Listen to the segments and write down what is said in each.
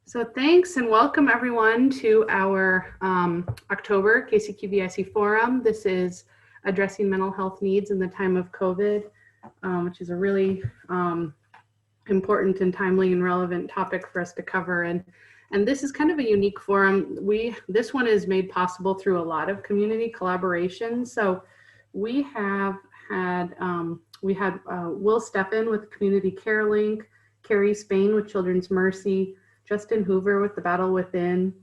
So thanks and welcome everyone to our October KCQVIC Forum. This is addressing mental health needs in the time of COVID, which is a really important and timely and relevant topic for us to cover. And this is kind of a unique forum. This one is made possible through a lot of community collaboration. So we have had, Will Steffen with Community Care Link, Carrie Spain with Children's Mercy, Justin Hoover with the Battle Within,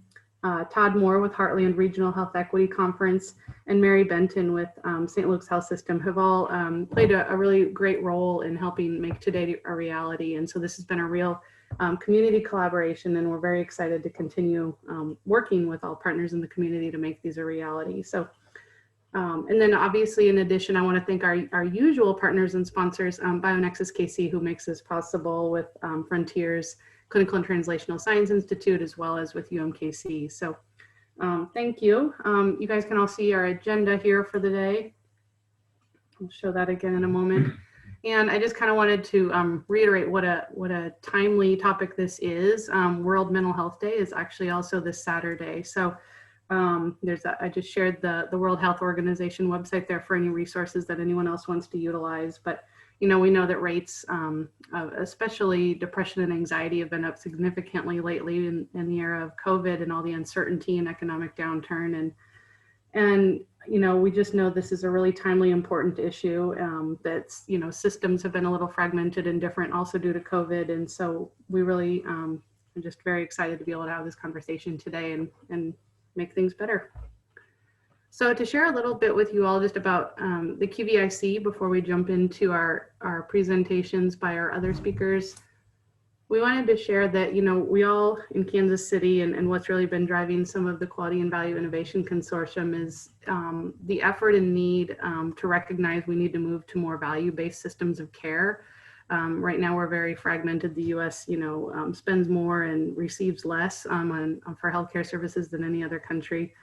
Todd Moore with Heartland Regional Health Equity Conference, and Mary Benton with St. Luke's Health System have all played a really great role in helping make today a reality. And so this has been a real community collaboration, and we're very excited to continue working with all partners in the community to make these a reality. So, and then obviously in addition, I want to thank our usual partners and sponsors, BioNexus KC, who makes this possible, with Frontiers Clinical and Translational Science Institute, as well as with UMKC. So thank you. You guys can all see our agenda here for the day. I'll show that again in a moment. And I just kind of wanted to reiterate what a timely topic this is. World Mental Health Day is actually also this Saturday. So I just shared the World Health Organization website there for any resources that anyone else wants to utilize. But we know that rates, especially depression and anxiety, have been up significantly lately in the era of COVID and all the uncertainty and economic downturn. And we just know this is a really timely, important issue. That's, systems have been a little fragmented and different also due to COVID. And so we really are just very excited to be able to have this conversation today and make things better. So to share a little bit with you all just about the QVIC before we jump into our presentations by our other speakers, we wanted to share that, we all in Kansas City and what's really been driving some of the Quality and Value Innovation Consortium is the effort and need to recognize we need to move to more value-based systems of care. Right now we're very fragmented. The US, spends more and receives less for healthcare services than any other country.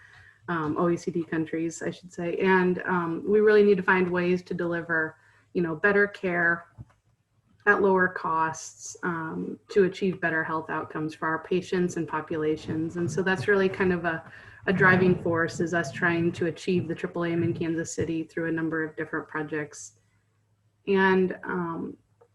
OECD countries, I should say. And we really need to find ways to deliver, better care at lower costs to achieve better health outcomes for our patients and populations. And so that's really kind of a driving force, is us trying to achieve the triple aim in Kansas City through a number of different projects. And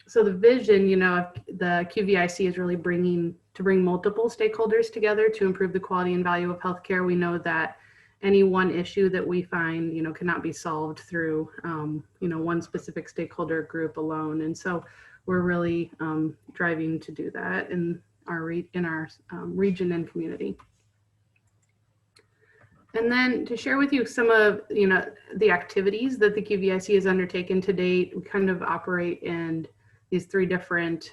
so the vision, of the QVIC is really bring multiple stakeholders together to improve the quality and value of healthcare. We know that any one issue that we find, cannot be solved through, one specific stakeholder group alone. And so we're really driving to do that in our region and community. And then to share with you some of, the activities that the QVIC has undertaken to date. We kind of operate in these three different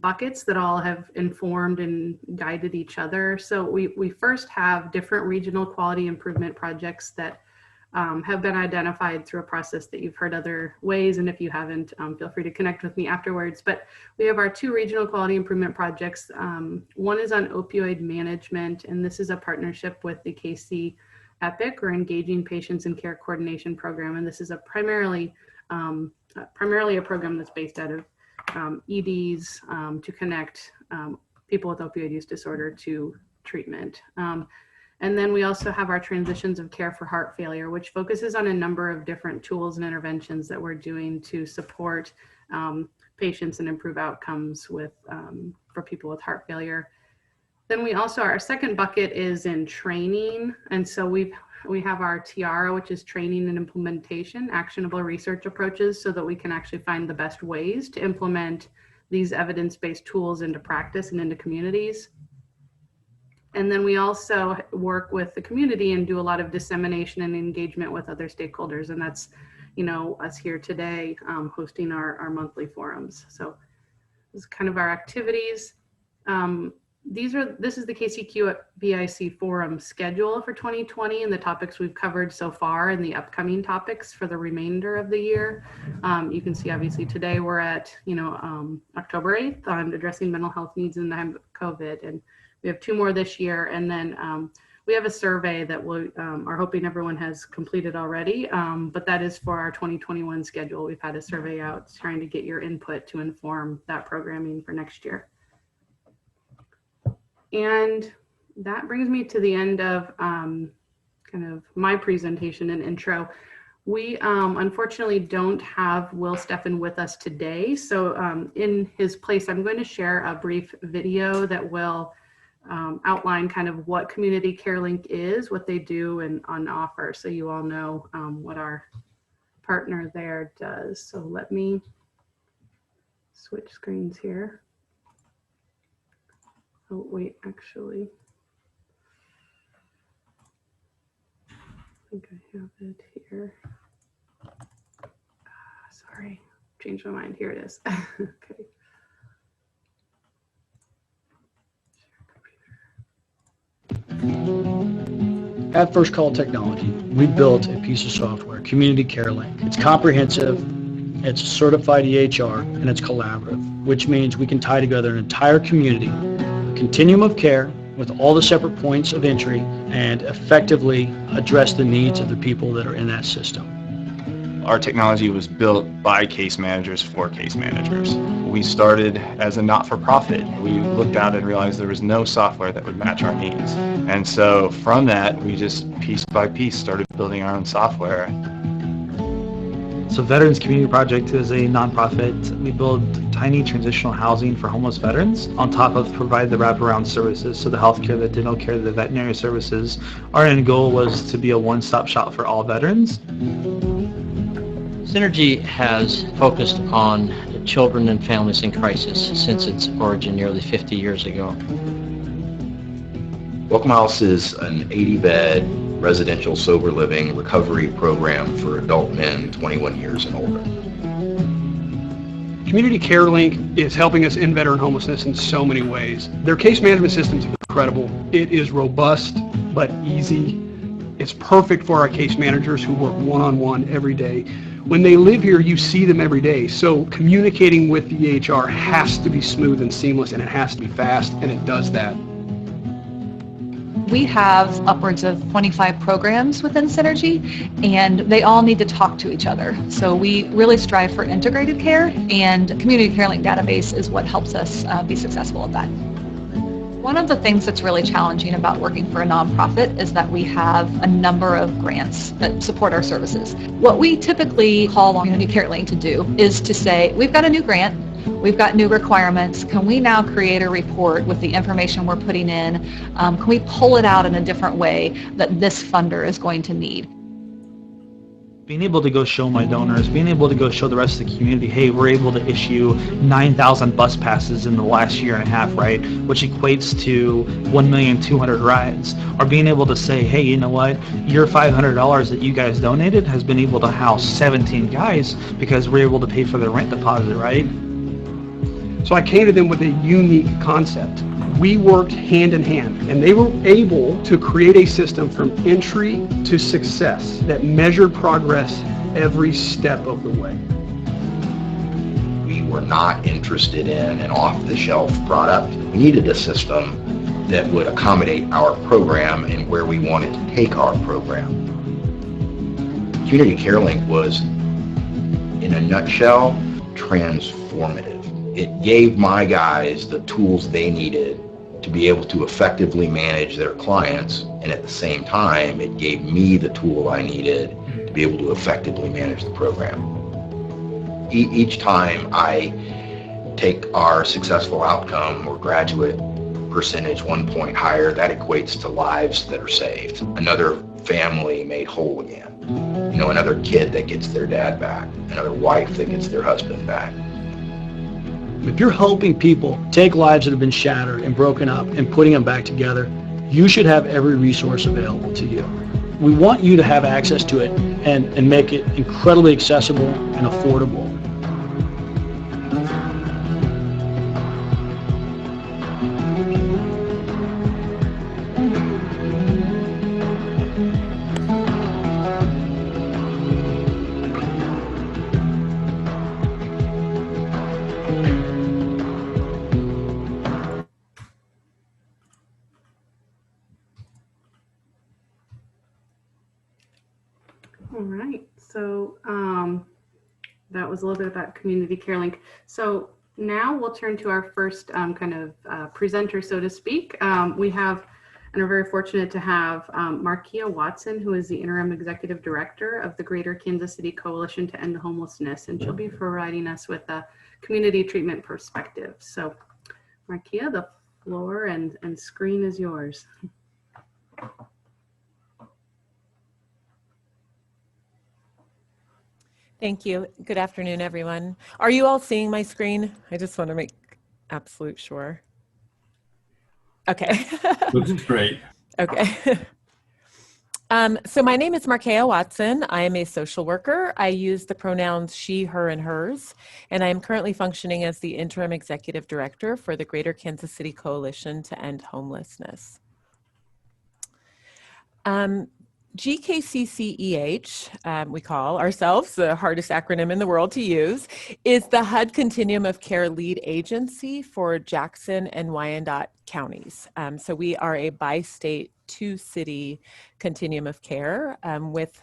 buckets that all have informed and guided each other. So we first have different regional quality improvement projects that have been identified through a process that you've heard other ways. And if you haven't, feel free to connect with me afterwards. But we have our two regional quality improvement projects. One is on opioid management, and this is a partnership with the KC EPIC, or Engaging Patients in Care Coordination Program. And this is primarily a program that's based out of EDs to connect people with opioid use disorder to treatment. And then we also have our Transitions of Care for Heart Failure, which focuses on a number of different tools and interventions that we're doing to support patients and improve outcomes for people with heart failure. Then we also, our second bucket is in training. And so we have our Tiara, which is training and implementation, actionable research approaches, so that we can actually find the best ways to implement these evidence-based tools into practice and into communities. And then we also work with the community and do a lot of dissemination and engagement with other stakeholders. And that's, us here today hosting our monthly forums. So this is kind of our activities. This is the KCQVIC forum schedule for 2020 and the topics we've covered so far and the upcoming topics for the remainder of the year. You can see obviously today we're at, October 8th on addressing mental health needs in the time of COVID. And we have two more this year. And then we have a survey that we are hoping everyone has completed already, but that is for our 2021 schedule. We've had a survey out trying to get your input to inform that programming for next year. And that brings me to the end of kind of my presentation and intro. We unfortunately don't have Will Steffen with us today. So in his place, I'm going to share a brief video that will outline kind of what Community Care Link is, what they do, and on offer, so you all know what our partner there does. So let me switch screens here. Oh, wait, actually, I think I have it here. Sorry, changed my mind. Here it is. Okay. At First Call Technology, we built a piece of software, Community Care Link. It's comprehensive, it's certified EHR, and it's collaborative, which means we can tie together an entire community, a continuum of care with all the separate points of entry, and effectively address the needs of the people that are in that system. Our technology was built by case managers for case managers. We started as a not-for-profit. We looked out and realized there was no software that would match our needs. And so from that, we just piece by piece started building our own software. So Veterans Community Project is a nonprofit. We build tiny transitional housing for homeless veterans on top of provide the wraparound services, so the healthcare, the dental care, the veterinary services. Our end goal was to be a one-stop shop for all veterans. Synergy has focused on children and families in crisis since its origin nearly 50 years ago. Welcome House is an 80-bed residential sober living recovery program for adult men 21 years and older. Community Care Link is helping us end veteran homelessness in so many ways. Their case management system is incredible. It is robust but easy. It's perfect for our case managers who work one-on-one every day. When they live here, you see them every day. So communicating with the EHR has to be smooth and seamless, and it has to be fast, and it does that. We have upwards of 25 programs within Synergy, and they all need to talk to each other. So we really strive for integrated care, and Community Care Link database is what helps us be successful at that. One of the things that's really challenging about working for a nonprofit is that we have a number of grants that support our services. What we typically call on Community Care Link to do is to say, we've got a new grant, we've got new requirements, can we now create a report with the information we're putting in? Can we pull it out in a different way that this funder is going to need? Being able to go show my donors, being able to go show the rest of the community, hey, we're able to issue 9,000 bus passes in the last year and a half, right? Which equates to 1,200,000 rides. Or being able to say, hey, you know what? Your $500 that you guys donated has been able to house 17 guys because we're able to pay for their rent deposit, right? So I came to them with a unique concept. We worked hand in hand, and they were able to create a system from entry to success that measured progress every step of the way. We were not interested in an off-the-shelf product. We needed a system that would accommodate our program and where we wanted to take our program. Community Care Link was, in a nutshell, transformative. It gave my guys the tools they needed to be able to effectively manage their clients, and at the same time, it gave me the tool I needed to be able to effectively manage the program. Each time I take our successful outcome or graduate percentage 1 point higher, that equates to lives that are saved. Another family made whole again. You know, another kid that gets their dad back, another wife that gets their husband back. If you're helping people take lives that have been shattered and broken up and putting them back together, you should have every resource available to you. We want you to have access to it and make it incredibly accessible and affordable. All right, so that was a little bit about Community Care Link. So Now we'll turn to our first presenter, so to speak. We have, and are very fortunate to have Markia Watson, who is the Interim Executive Director of the Greater Kansas City Coalition to End Homelessness, and she'll be providing us with a community treatment perspective. So Markia, the floor and screen is yours. Thank you. Good afternoon, everyone. Are you all seeing my screen? I just want to make absolute sure. Okay. Looks great. Okay. So my name is Markia Watson. I am a social worker. I use the pronouns she, her, and hers, and I am currently functioning as the Interim Executive Director for the Greater Kansas City Coalition to End Homelessness. GKCCEH, we call ourselves, the hardest acronym in the world to use, is the HUD Continuum of Care lead agency for Jackson and Wyandotte counties. So we are a bi-state, two-city continuum of care with,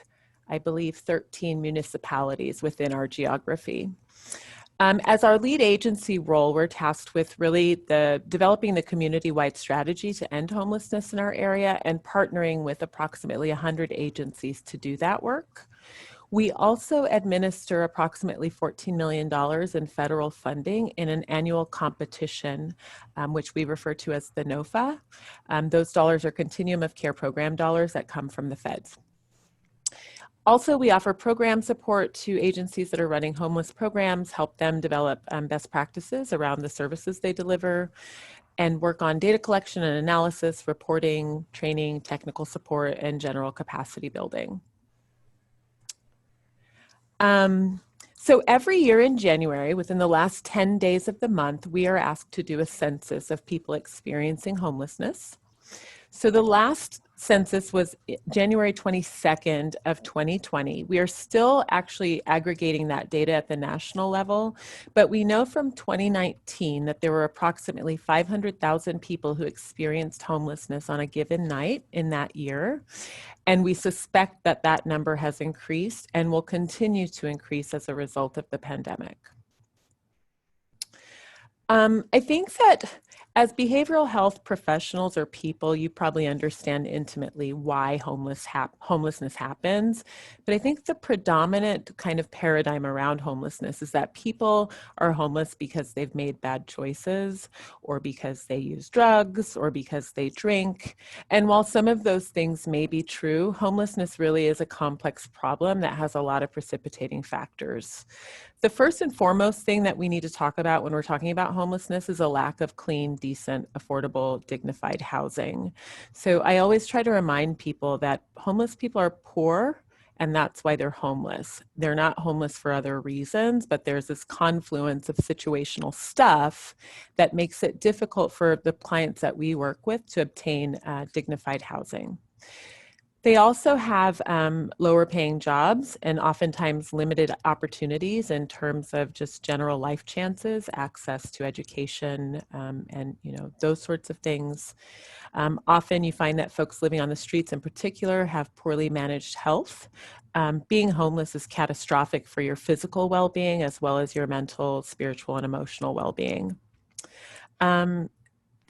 I believe, 13 municipalities within our geography. As our lead agency role, we're tasked with really developing the community-wide strategy to end homelessness in our area and partnering with approximately 100 agencies to do that work. We also administer approximately $14 million in federal funding in an annual competition, which we refer to as the NOFA. Those dollars are Continuum of Care program dollars that come from the feds. Also, we offer program support to agencies that are running homeless programs, help them develop best practices around the services they deliver, and work on data collection and analysis, reporting, training, technical support, and general capacity building. So every year in January, within the last 10 days of the month, we are asked to do a census of people experiencing homelessness. So the last census was January 22nd of 2020. We are still actually aggregating that data at the national level, but we know from 2019 that there were approximately 500,000 people who experienced homelessness on a given night in that year. And we suspect that that number has increased and will continue to increase as a result of the pandemic. I think that as behavioral health professionals or people, you probably understand intimately why homelessness happens. But I think the predominant kind of paradigm around homelessness is that people are homeless because they've made bad choices, or because they use drugs, or because they drink. And while some of those things may be true, homelessness really is a complex problem that has a lot of precipitating factors. The first and foremost thing that we need to talk about when we're talking about homelessness is a lack of clean, decent, affordable, dignified housing. So I always try to remind people that homeless people are poor, and that's why they're homeless. They're not homeless for other reasons, but there's this confluence of situational stuff that makes it difficult for the clients that we work with to obtain dignified housing. They also have lower paying jobs and oftentimes limited opportunities in terms of just general life chances, access to education, and those sorts of things. Often you find that folks living on the streets in particular have poorly managed health. Being homeless is catastrophic for your physical well-being as well as your mental, spiritual, and emotional well-being.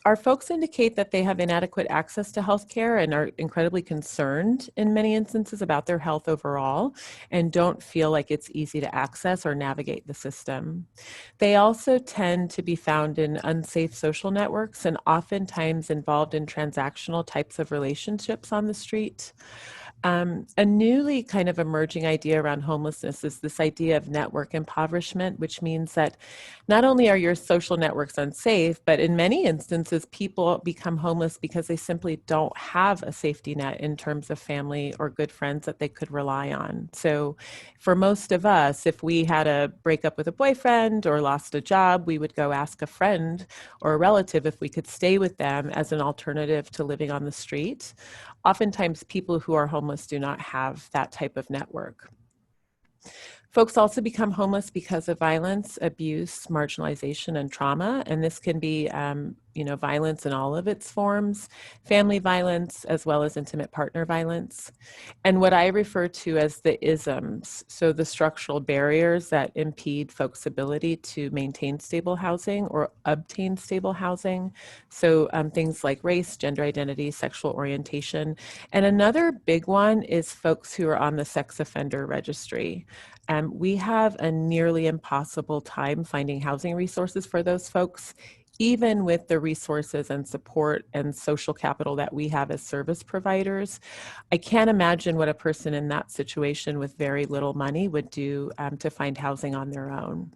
Our folks indicate that they have inadequate access to health care and are incredibly concerned in many instances about their health overall and don't feel like it's easy to access or navigate the system. They also tend to be found in unsafe social networks and oftentimes involved in transactional types of relationships on the street. A newly kind of emerging idea around homelessness is this idea of network impoverishment, which means that not only are your social networks unsafe, but in many instances, people become homeless because they simply don't have a safety net in terms of family or good friends that they could rely on. So for most of us, if we had a breakup with a boyfriend or lost a job, we would go ask a friend or a relative if we could stay with them as an alternative to living on the street. Oftentimes, people who are homeless do not have that type of network. Folks also become homeless because of violence, abuse, marginalization, and trauma, and this can be violence in all of its forms, family violence, as well as intimate partner violence. And what I refer to as the isms, so the structural barriers that impede folks' ability to maintain stable housing or obtain stable housing. So things like race, gender identity, sexual orientation. And another big one is folks who are on the sex offender registry. We have a nearly impossible time finding housing resources for those folks, even with the resources and support and social capital that we have as service providers. I can't imagine what a person in that situation with very little money would do to find housing on their own.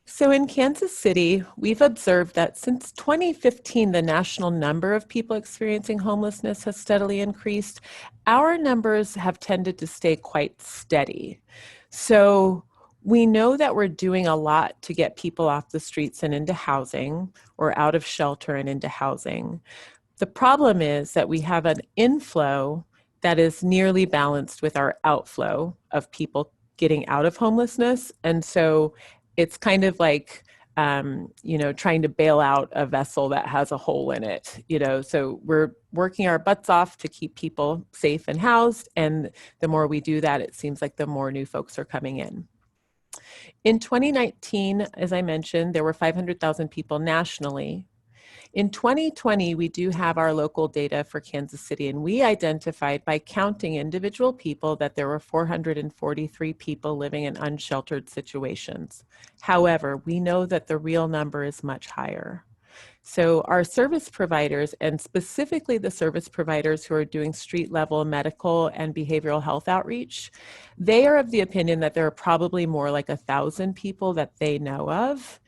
So in Kansas City, we've observed that since 2015, the national number of people experiencing homelessness has steadily increased. Our numbers have tended to stay quite steady. So we know that we're doing a lot to get people off the streets and into housing, or out of shelter and into housing. The problem is that we have an inflow that is nearly balanced with our outflow of people getting out of homelessness. And so it's kind of like, trying to bail out a vessel that has a hole in it, so we're working our butts off to keep people safe and housed. And the more we do that, it seems like the more new folks are coming in. In 2019, as I mentioned, there were 500,000 people nationally. In 2020, we do have our local data for Kansas City, and we identified by counting individual people that there were 443 people living in unsheltered situations. However, we know that the real number is much higher. So our service providers, and specifically the service providers who are doing street level medical and behavioral health outreach, they are of the opinion that there are probably more like 1,000 people that they know of.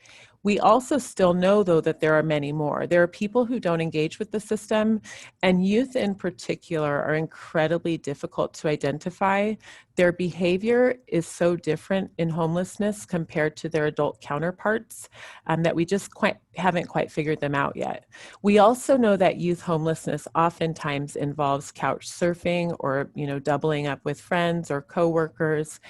We also still know, though, that there are many more. There are people who don't engage with the system, and youth in particular are incredibly difficult to identify. Their behavior is so different in homelessness compared to their adult counterparts that we just haven't quite figured them out yet. We also know that youth homelessness oftentimes involves couch surfing or, doubling up with friends or coworkers.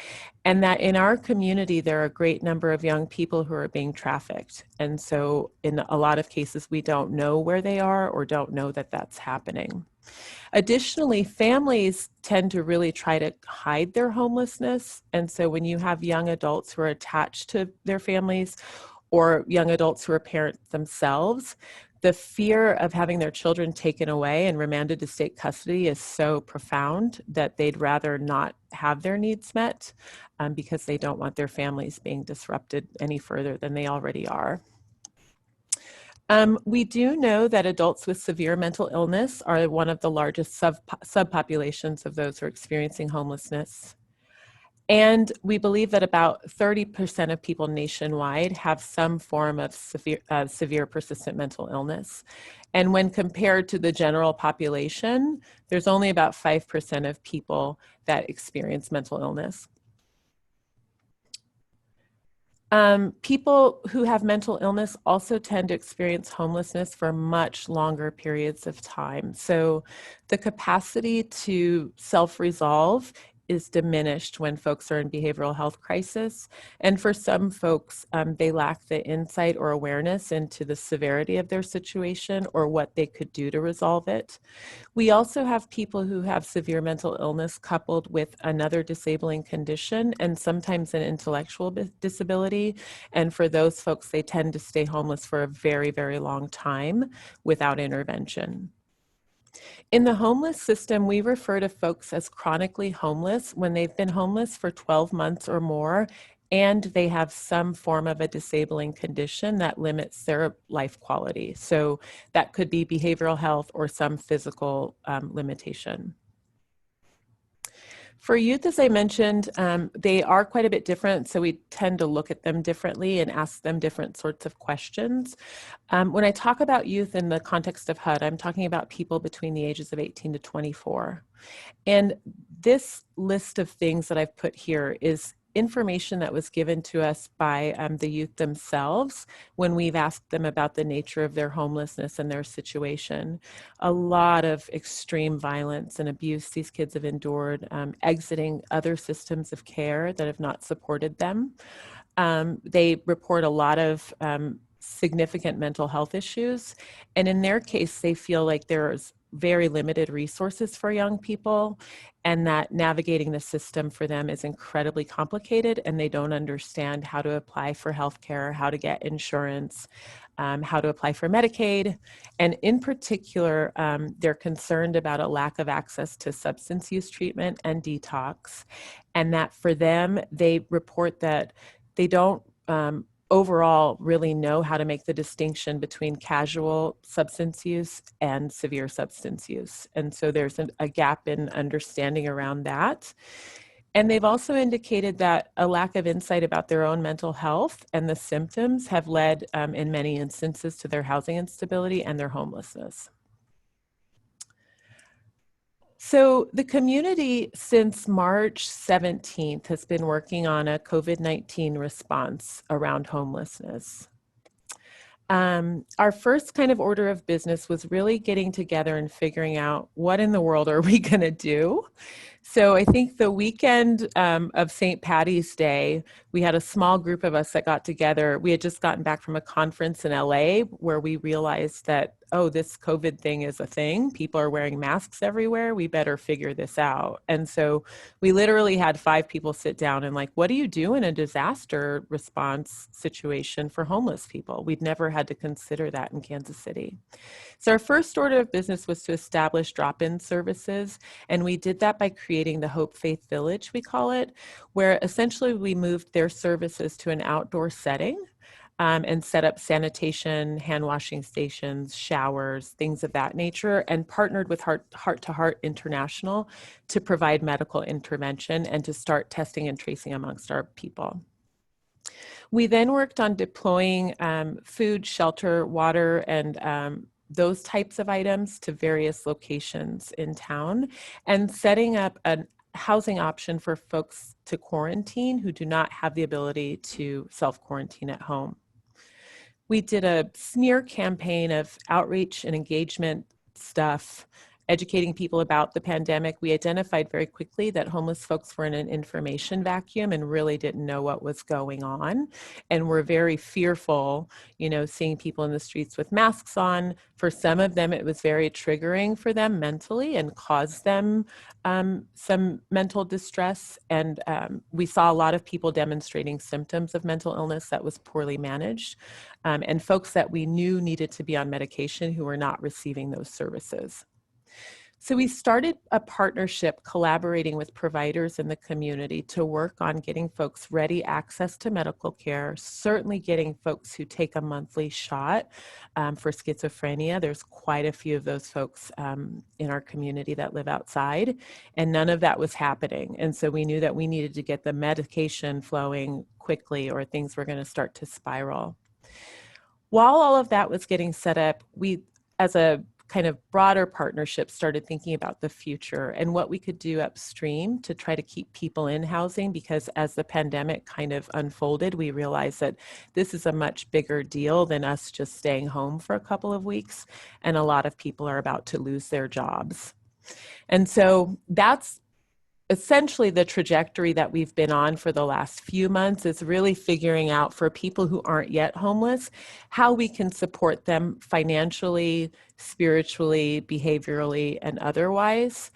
And that in our community, there are a great number of young people who are being trafficked. And so in a lot of cases, we don't know where they are or don't know that that's happening. Additionally, families tend to really try to hide their homelessness. And so when you have young adults who are attached to their families or young adults who are parents themselves, the fear of having their children taken away and remanded to state custody is so profound that they'd rather not have their needs met because they don't want their families being disrupted any further than they already are. We do know that adults with severe mental illness are one of the largest subpopulations of those who are experiencing homelessness. And we believe that about 30% of people nationwide have some form of severe persistent mental illness. And when compared to the general population, there's only about 5% of people that experience mental illness. People who have mental illness also tend to experience homelessness for much longer periods of time. So the capacity to self-resolve is diminished when folks are in behavioral health crisis. And for some folks, they lack the insight or awareness into the severity of their situation or what they could do to resolve it. We also have people who have severe mental illness coupled with another disabling condition and sometimes an intellectual disability. And for those folks, they tend to stay homeless for a very, very long time without intervention. In the homeless system, we refer to folks as chronically homeless when they've been homeless for 12 months or more, and they have some form of a disabling condition that limits their life quality. So that could be behavioral health or some physical limitation. For youth, as I mentioned, they are quite a bit different, so we tend to look at them differently and ask them different sorts of questions. When I talk about youth in the context of HUD, I'm talking about people between the ages of 18 to 24. And this list of things that I've put here is information that was given to us by the youth themselves when we've asked them about the nature of their homelessness and their situation. A lot of extreme violence and abuse these kids have endured, exiting other systems of care that have not supported them. They report a lot of significant mental health issues. And in their case, they feel like there's very limited resources for young people, and that navigating the system for them is incredibly complicated, and they don't understand how to apply for healthcare, how to get insurance, how to apply for Medicaid. And in particular, they're concerned about a lack of access to substance use treatment and detox. And that for them, they report that they don't overall really know how to make the distinction between casual substance use and severe substance use. And so there's a gap in understanding around that. And they've also indicated that a lack of insight about their own mental health and the symptoms have led in many instances to their housing instability and their homelessness. So the community since March 17th has been working on a COVID-19 response around homelessness. Our first kind of order of business was really getting together and figuring out what in the world are we going to do. So I think the weekend of St. Patty's Day, we had a small group of us that got together. We had just gotten back from a conference in LA where we realized that, oh, this COVID thing is a thing. People are wearing masks everywhere. We better figure this out. And so we literally had 5 people sit down and like, what do you do in a disaster response situation for homeless people? We'd never had to consider that in Kansas City. So our first order of business was to establish drop-in services, and we did that by creating the Hope Faith Village, we call it, where essentially we moved their services to an outdoor setting and set up sanitation, hand washing stations, showers, things of that nature, and partnered with Heart to Heart International to provide medical intervention and to start testing and tracing amongst our people. We then worked on deploying food, shelter, water, and those types of items to various locations in town, and setting up a housing option for folks to quarantine who do not have the ability to self-quarantine at home. We did a smear campaign of outreach and engagement stuff, educating people about the pandemic. We identified very quickly that homeless folks were in an information vacuum and really didn't know what was going on, and were very fearful, you know, seeing people in the streets with masks on. For some of them, it was very triggering for them mentally and caused them some mental distress. And we saw a lot of people demonstrating symptoms of mental illness that was poorly managed, and folks that we knew needed to be on medication who were not receiving those services. So we started a partnership collaborating with providers in the community to work on getting folks ready access to medical care, certainly getting folks who take a monthly shot for schizophrenia. There's quite a few of those folks in our community that live outside, and none of that was happening. And so we knew that we needed to get the medication flowing quickly or things were going to start to spiral. While all of that was getting set up, we, as a kind of broader partnership, started thinking about the future and what we could do upstream to try to keep people in housing, because as the pandemic kind of unfolded, we realized that this is a much bigger deal than us just staying home for a couple of weeks, and a lot of people are about to lose their jobs. And so that's essentially the trajectory that we've been on for the last few months, is really figuring out for people who aren't yet homeless, how we can support them financially, spiritually, behaviorally, and otherwise,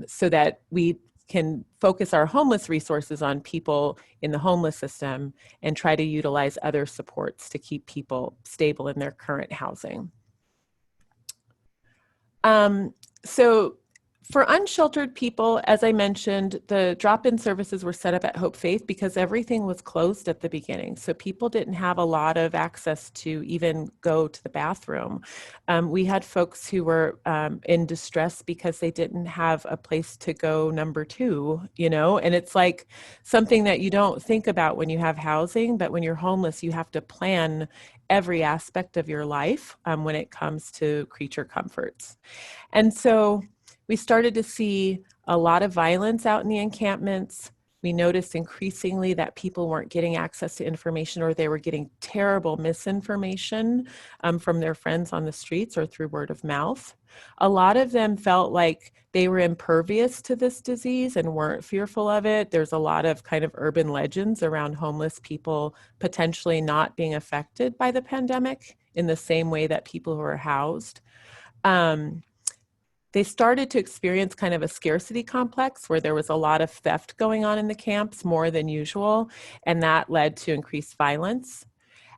so that we can focus our homeless resources on people in the homeless system and try to utilize other supports to keep people stable in their current housing. So for unsheltered people, as I mentioned, the drop-in services were set up at Hope Faith because everything was closed at the beginning. So people didn't have a lot of access to even go to the bathroom. We had folks who were in distress because they didn't have a place to go number 2, you know, and it's like something that you don't think about when you have housing, but when you're homeless, you have to plan every aspect of your life when it comes to creature comforts. And so we started to see a lot of violence out in the encampments. We noticed increasingly that people weren't getting access to information, or they were getting terrible misinformation from their friends on the streets or through word of mouth. A lot of them felt like they were impervious to this disease and weren't fearful of it. There's a lot of kind of urban legends around homeless people potentially not being affected by the pandemic in the same way that people who are housed. They started to experience kind of a scarcity complex where there was a lot of theft going on in the camps, more than usual, and that led to increased violence.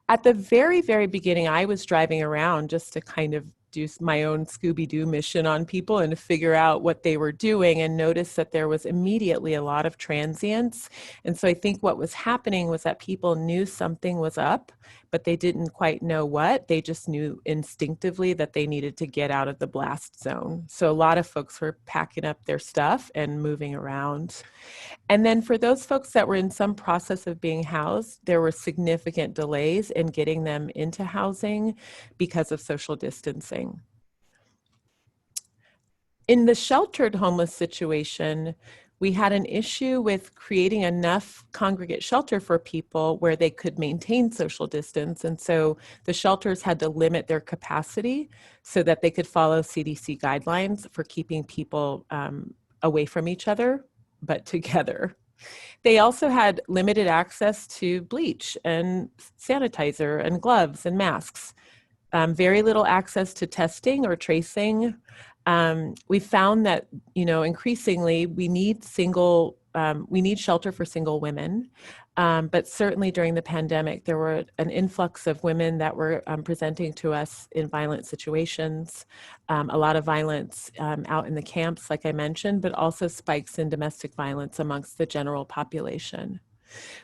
At the very, very beginning, I was driving around just to kind of do my own Scooby-Doo mission on people and to figure out what they were doing, and noticed that there was immediately a lot of transients. And so I think what was happening was that people knew something was up, but they didn't quite know what. They just knew instinctively that they needed to get out of the blast zone. So a lot of folks were packing up their stuff and moving around. And then for those folks that were in some process of being housed, there were significant delays in getting them into housing because of social distancing. In the sheltered homeless situation, we had an issue with creating enough congregate shelter for people where they could maintain social distance. And so the shelters had to limit their capacity so that they could follow CDC guidelines for keeping people away from each other, but together. They also had limited access to bleach and sanitizer and gloves and masks. Very little access to testing or tracing. We found that, increasingly we need shelter for single women. But certainly during the pandemic, there were an influx of women that were presenting to us in violent situations, a lot of violence out in the camps, like I mentioned, but also spikes in domestic violence amongst the general population.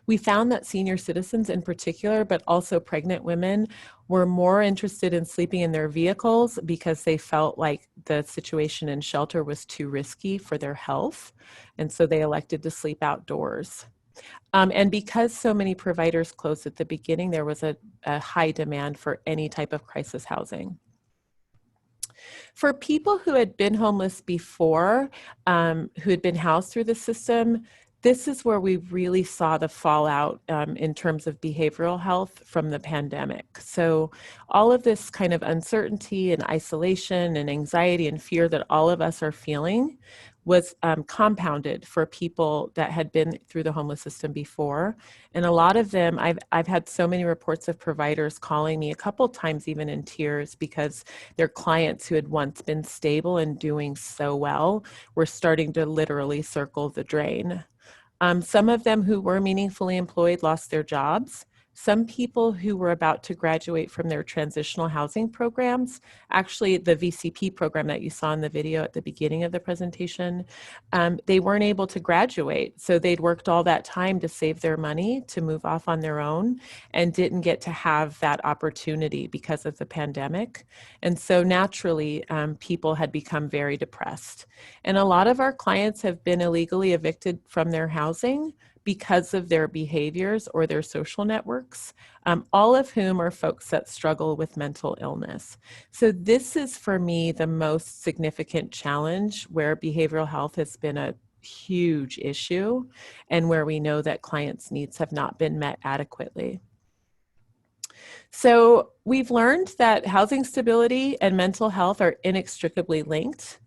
We found that senior citizens in particular, but also pregnant women, were more interested in sleeping in their vehicles because they felt like the situation in shelter was too risky for their health. And so they elected to sleep outdoors. And because so many providers closed at the beginning, there was a high demand for any type of crisis housing. For people who had been homeless before, who had been housed through the system, this is where we really saw the fallout in terms of behavioral health from the pandemic. So all of this kind of uncertainty and isolation and anxiety and fear that all of us are feeling was compounded for people that had been through the homeless system before. And a lot of them, I've had so many reports of providers calling me a couple times even in tears because their clients who had once been stable and doing so well were starting to literally circle the drain. Some of them who were meaningfully employed lost their jobs. Some people who were about to graduate from their transitional housing programs, actually the VCP program that you saw in the video at the beginning of the presentation, they weren't able to graduate. So they'd worked all that time to save their money to move off on their own and didn't get to have that opportunity because of the pandemic. And so naturally, people had become very depressed. And a lot of our clients have been illegally evicted from their housing because of their behaviors or their social networks, all of whom are folks that struggle with mental illness. So this is, for me, the most significant challenge where behavioral health has been a huge issue and where we know that clients' needs have not been met adequately. So we've learned that housing stability and mental health are inextricably linked.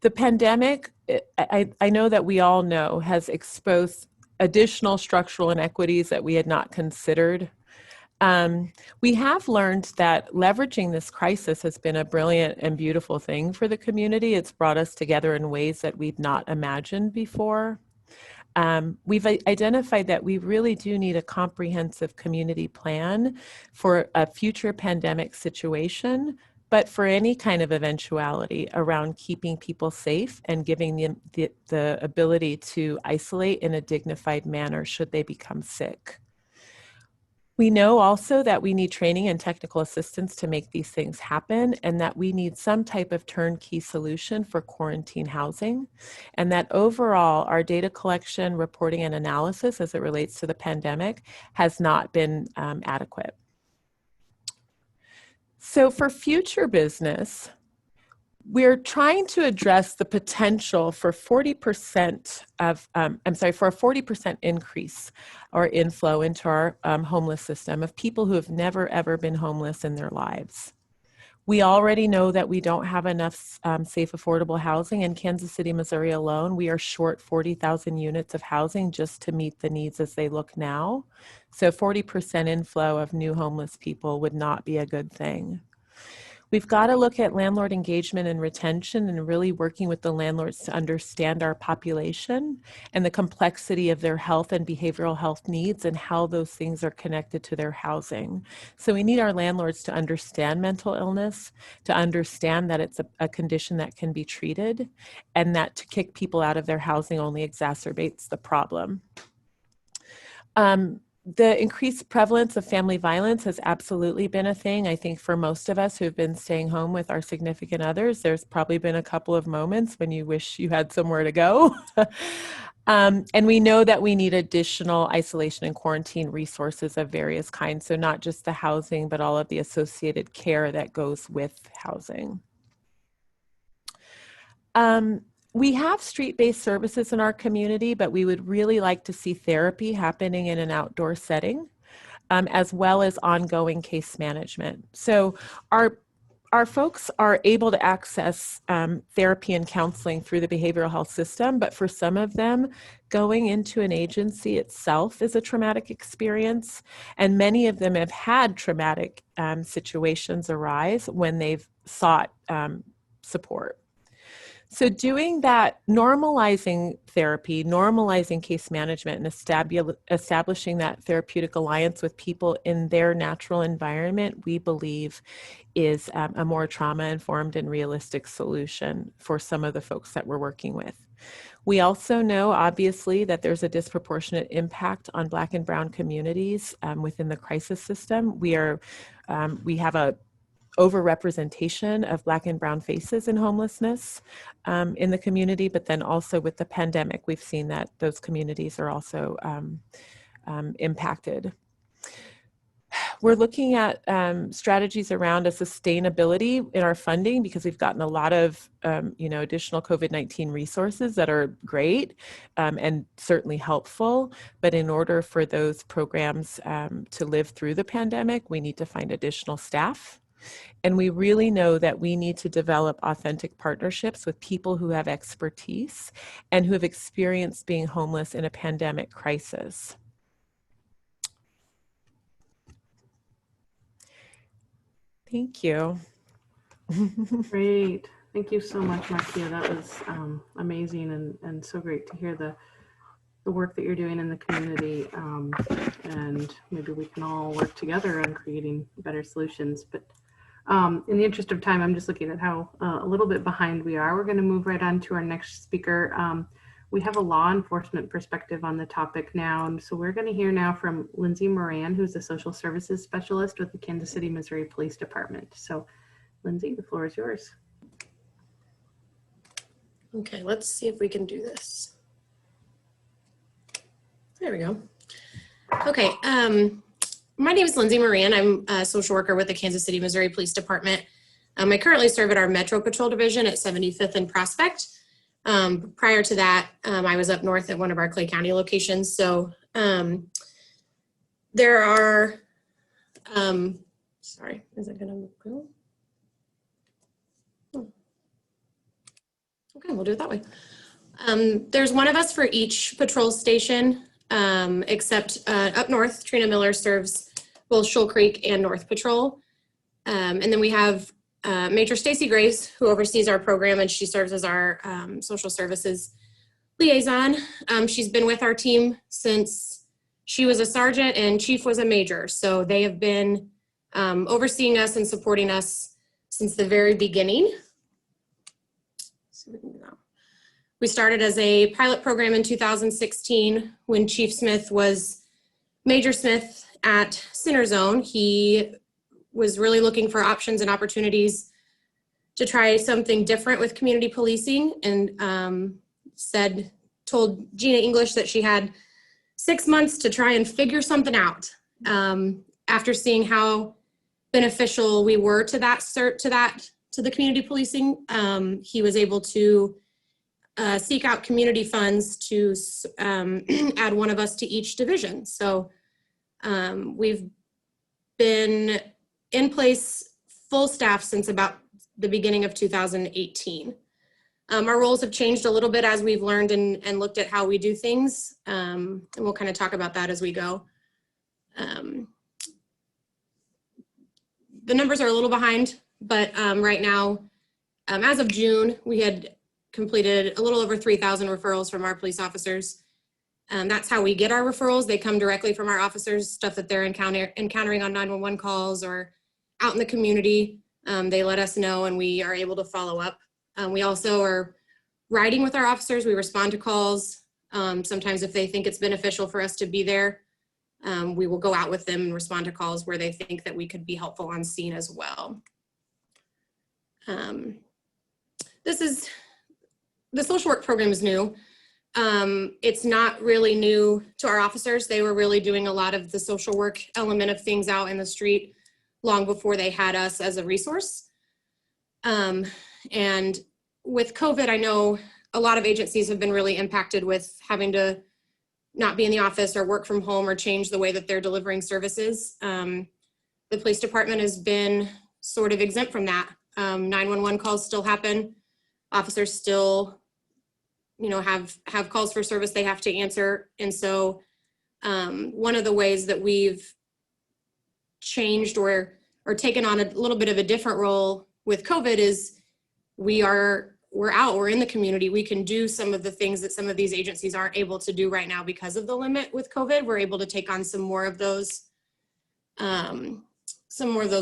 The pandemic, I know that we all know, has exposed additional structural inequities that we had not considered. We have learned that leveraging this crisis has been a brilliant and beautiful thing for the community. It's brought us together in ways that we'd not imagined before. We've identified that we really do need a comprehensive community plan for a future pandemic situation, but for any kind of eventuality around keeping people safe and giving them the ability to isolate in a dignified manner should they become sick. We know also that we need training and technical assistance to make these things happen, and that we need some type of turnkey solution for quarantine housing, and that overall our data collection, reporting, and analysis as it relates to the pandemic has not been adequate. So for future business, we're trying to address the potential for 40% of, for a 40% increase or inflow into our homeless system of people who have never ever been homeless in their lives. We already know that we don't have enough safe, affordable housing. In Kansas City, Missouri alone, we are short 40,000 units of housing just to meet the needs as they look now. So 40% inflow of new homeless people would not be a good thing. We've got to look at landlord engagement and retention and really working with the landlords to understand our population and the complexity of their health and behavioral health needs and how those things are connected to their housing. So we need our landlords to understand mental illness, to understand that it's a condition that can be treated, and that to kick people out of their housing only exacerbates the problem. The increased prevalence of family violence has absolutely been a thing. I think for most of us who've been staying home with our significant others, there's probably been a couple of moments when you wish you had somewhere to go. And we know that we need additional isolation and quarantine resources of various kinds. So not just the housing, but all of the associated care that goes with housing. We have street-based services in our community, but we would really like to see therapy happening in an outdoor setting, as well as ongoing case management. So our folks are able to access therapy and counseling through the behavioral health system, but for some of them, going into an agency itself is a traumatic experience, and many of them have had traumatic situations arise when they've sought support. So doing that, normalizing therapy, normalizing case management, and establishing that therapeutic alliance with people in their natural environment, we believe is a more trauma-informed and realistic solution for some of the folks that we're working with. We also know, obviously, that there's a disproportionate impact on Black and Brown communities within the crisis system. We have a overrepresentation of Black and Brown faces in homelessness in the community, but then also with the pandemic, we've seen that those communities are also impacted. We're looking at strategies around a sustainability in our funding because we've gotten a lot of additional COVID-19 resources that are great and certainly helpful. But in order for those programs to live through the pandemic, we need to find additional staff. And we really know that we need to develop authentic partnerships with people who have expertise and who have experienced being homeless in a pandemic crisis. Thank you. Great. Thank you so much, Marcia. That was amazing and so great to hear the work that you're doing in the community. And maybe we can all work together on creating better solutions. But in the interest of time, I'm just looking at how a little bit behind we are. We're going to move right on to our next speaker. We have a law enforcement perspective on the topic now. And so we're going to hear now from Lindsay Moran, who's a social services specialist with the Kansas City, Missouri Police Department. So Lindsay, the floor is yours. Okay, let's see if we can do this. There we go. Okay, my name is Lindsay Moran. I'm a social worker with the Kansas City, Missouri Police Department. I currently serve at our Metro Patrol Division at 75th and Prospect. Prior to that, I was up north at one of our Clay County locations. So there are, sorry, is it gonna go? Okay, we'll do it that way. There's one of us for each patrol station, except up north, Trina Miller serves both Shoal Creek and North Patrol. And then we have Major Stacy Grace, who oversees our program, and she serves as our social services liaison. She's been with our team since she was a sergeant and Chief was a major. So they have been overseeing us and supporting us since the very beginning. We started as a pilot program in 2016 when Chief Smith was Major Smith at Center Zone. He was really looking for options and opportunities to try something different with community policing, and told Gina English that she had 6 months to try and figure something out. After seeing how beneficial we were to to the community policing. He was able to seek out community funds to add one of us to each division. So we've been in place full staff since about the beginning of 2018. Our roles have changed a little bit as we've learned and looked at how we do things. And we'll kind of talk about that as we go. The numbers are a little behind, but right now, as of June, we had completed a little over 3,000 referrals from our police officers. That's how we get our referrals. They come directly from our officers, stuff that they're encountering on 911 calls or out in the community. They let us know and we are able to follow up. We also are riding with our officers. We respond to calls. Sometimes if they think it's beneficial for us to be there, we will go out with them and respond to calls where they think that we could be helpful on scene as well. The social work program is new. It's not really new to our officers. They were really doing a lot of the social work element of things out in the street long before they had us as a resource. And with COVID, I know a lot of agencies have been really impacted with having to not be in the office or work from home or change the way that they're delivering services. The police department has been sort of exempt from that. 911 calls still happen. Officers still, have calls for service they have to answer. And so one of the ways that we've changed or taken on a little bit of a different role with COVID is we're in the community. We can do some of the things that some of these agencies aren't able to do right now because of the limit with COVID. We're able to take on some more of those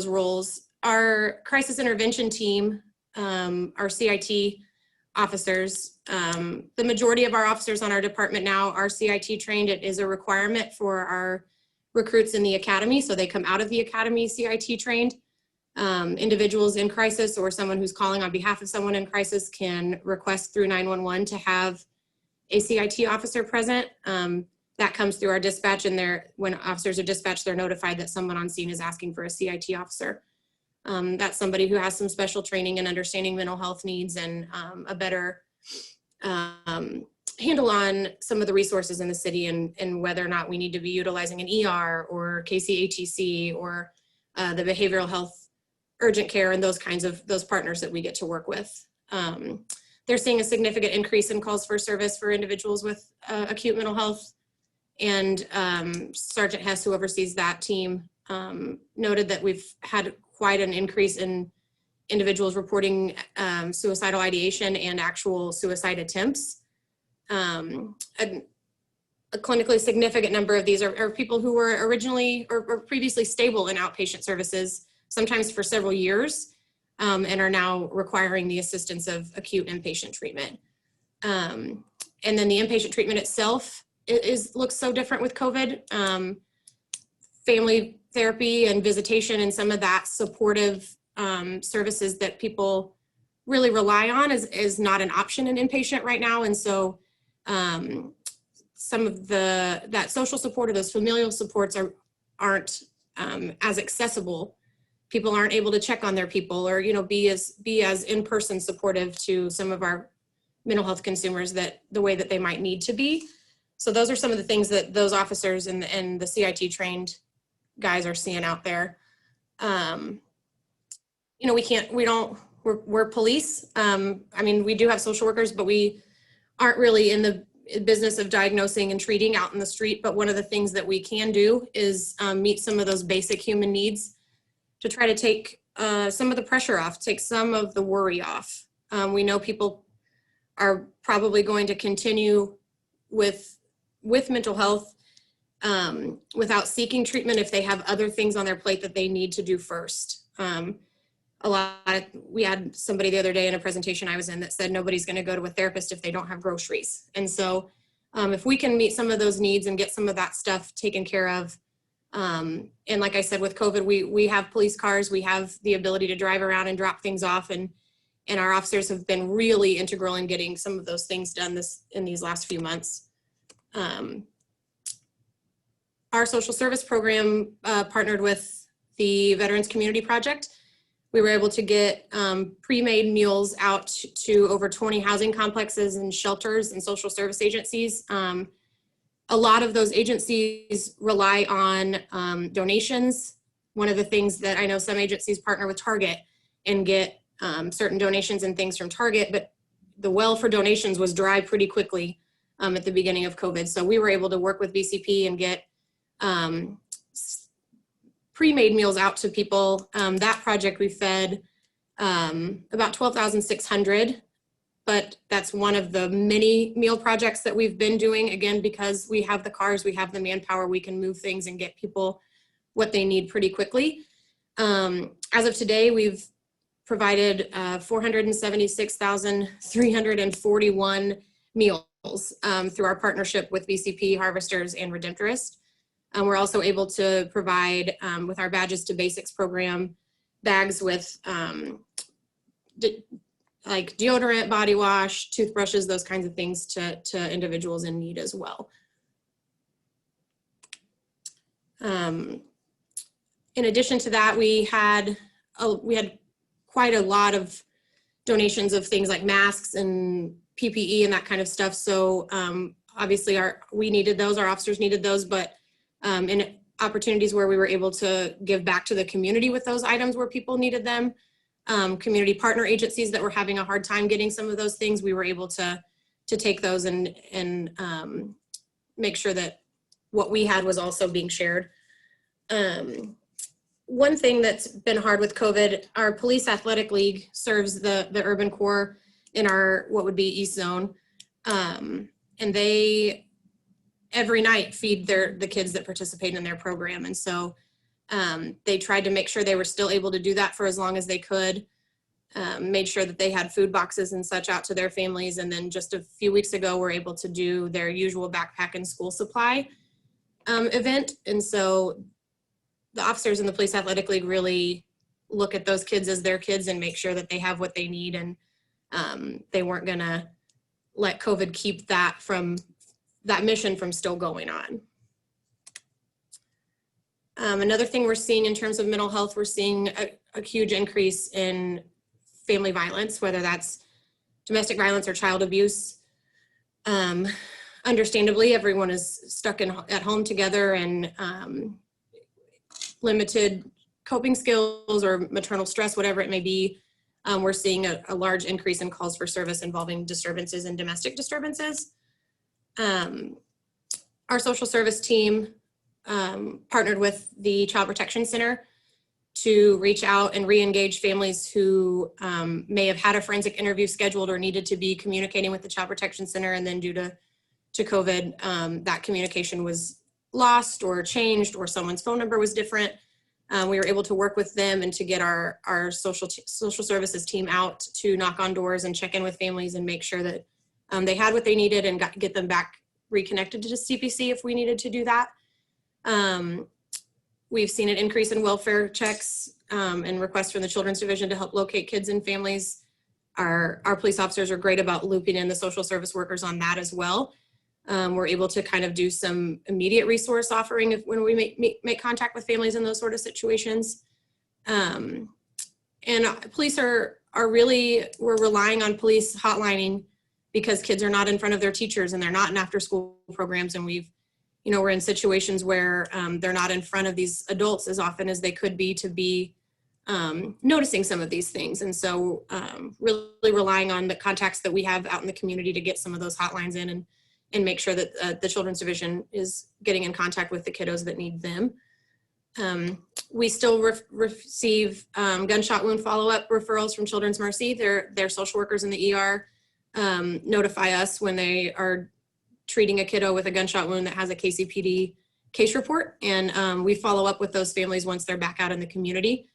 roles. Our crisis intervention team, our CIT officers, the majority of our officers on our department now are CIT trained. It is a requirement for our recruits in the academy. So they come out of the academy CIT trained. Individuals in crisis or someone who's calling on behalf of someone in crisis can request through 911 to have a CIT officer present. That comes through our dispatch, and when officers are dispatched, they're notified that someone on scene is asking for a CIT officer. That's somebody who has some special training and understanding mental health needs and a better handle on some of the resources in the city and whether or not we need to be utilizing an ER or KCATC or the behavioral health urgent care and those partners that we get to work with. They're seeing a significant increase in calls for service for individuals with acute mental health. And Sergeant Hess, who oversees that team, noted that we've had quite an increase in individuals reporting suicidal ideation and actual suicide attempts. A clinically significant number of these are people who were originally or previously stable in outpatient services, sometimes for several years, and are now requiring the assistance of acute inpatient treatment. And then the inpatient treatment itself looks so different with COVID. Family therapy and visitation and some of that supportive services that people really rely on is not an option in inpatient right now. And so some of that social support or those familial supports aren't as accessible. People aren't able to check on their people or be as in-person supportive to some of our mental health consumers the way that they might need to be. So those are some of the things that those officers and the CIT trained guys are seeing out there. We're police. We do have social workers, but we aren't really in the business of diagnosing and treating out in the street. But one of the things that we can do is meet some of those basic human needs to try to take some of the pressure off, take some of the worry off. We know people are probably going to continue with mental health without seeking treatment if they have other things on their plate that they need to do first. We had somebody the other day in a presentation I was in that said nobody's going to go to a therapist if they don't have groceries. And so if we can meet some of those needs and get some of that stuff taken care of, and like I said, with COVID, we have police cars, we have the ability to drive around and drop things off, and our officers have been really integral in getting some of those things done in these last few months. Our social service program partnered with the Veterans Community Project. We were able to get pre-made meals out to over 20 housing complexes and shelters and social service agencies. A lot of those agencies rely on donations. One of the things that I know some agencies partner with Target and get certain donations and things from Target, but the well for donations was dry pretty quickly at the beginning of COVID. So we were able to work with BCP and get pre-made meals out to people. That project we fed about 12,600, but that's one of the many meal projects that we've been doing. Again, because we have the cars, we have the manpower, we can move things and get people what they need pretty quickly. As of today, we've provided 476,341 meals through our partnership with BCP, Harvesters, and Redemptorist. We're also able to provide, with our Badges to Basics program, bags with like deodorant, body wash, toothbrushes, those kinds of things to individuals in need as well. In addition to that, we had quite a lot of donations of things like masks and PPE and that kind of stuff. So obviously we needed those, our officers needed those, but in opportunities where we were able to give back to the community with those items where people needed them, community partner agencies that were having a hard time getting some of those things, we were able to take those and make sure that what we had was also being shared. One thing that's been hard with COVID, our police athletic league serves the urban core in our, what would be East Zone. And they every night feed the kids that participate in their program. And so they tried to make sure they were still able to do that for as long as they could, made sure that they had food boxes and such out to their families. And then just a few weeks ago, we're able to do their usual backpack and school supply event. And so the officers in the Police Athletic League really look at those kids as their kids and make sure that they have what they need. And they weren't gonna let COVID keep that mission from still going on. Another thing we're seeing in terms of mental health, we're seeing a huge increase in family violence, whether that's domestic violence or child abuse. Understandably, everyone is stuck at home together and limited coping skills or maternal stress, whatever it may be. We're seeing a large increase in calls for service involving disturbances and domestic disturbances. Our social service team partnered with the Child Protection Center to reach out and re-engage families who may have had a forensic interview scheduled or needed to be communicating with the Child Protection Center, and then due to COVID, that communication was lost or changed, or someone's phone number was different. We were able to work with them and to get our social services team out to knock on doors and check in with families and make sure that they had what they needed and get them back reconnected to CPC if we needed to do that. We've seen an increase in welfare checks and requests from the Children's Division to help locate kids and families. Our police officers are great about looping in the social service workers on that as well. We're able to kind of do some immediate resource offering when we make contact with families in those sort of situations. And police are really, we're relying on police hotlining because kids are not in front of their teachers and they're not in after school programs. And we're in situations where they're not in front of these adults as often as they could be to be noticing some of these things. And so really relying on the contacts that we have out in the community to get some of those hotlines in and make sure that the Children's Division is getting in contact with the kiddos that need them. We still receive gunshot wound follow-up referrals from Children's Mercy. Their social workers in the ER notify us when they are treating a kiddo with a gunshot wound that has a KCPD case report. And we follow up with those families once they're back out in the community.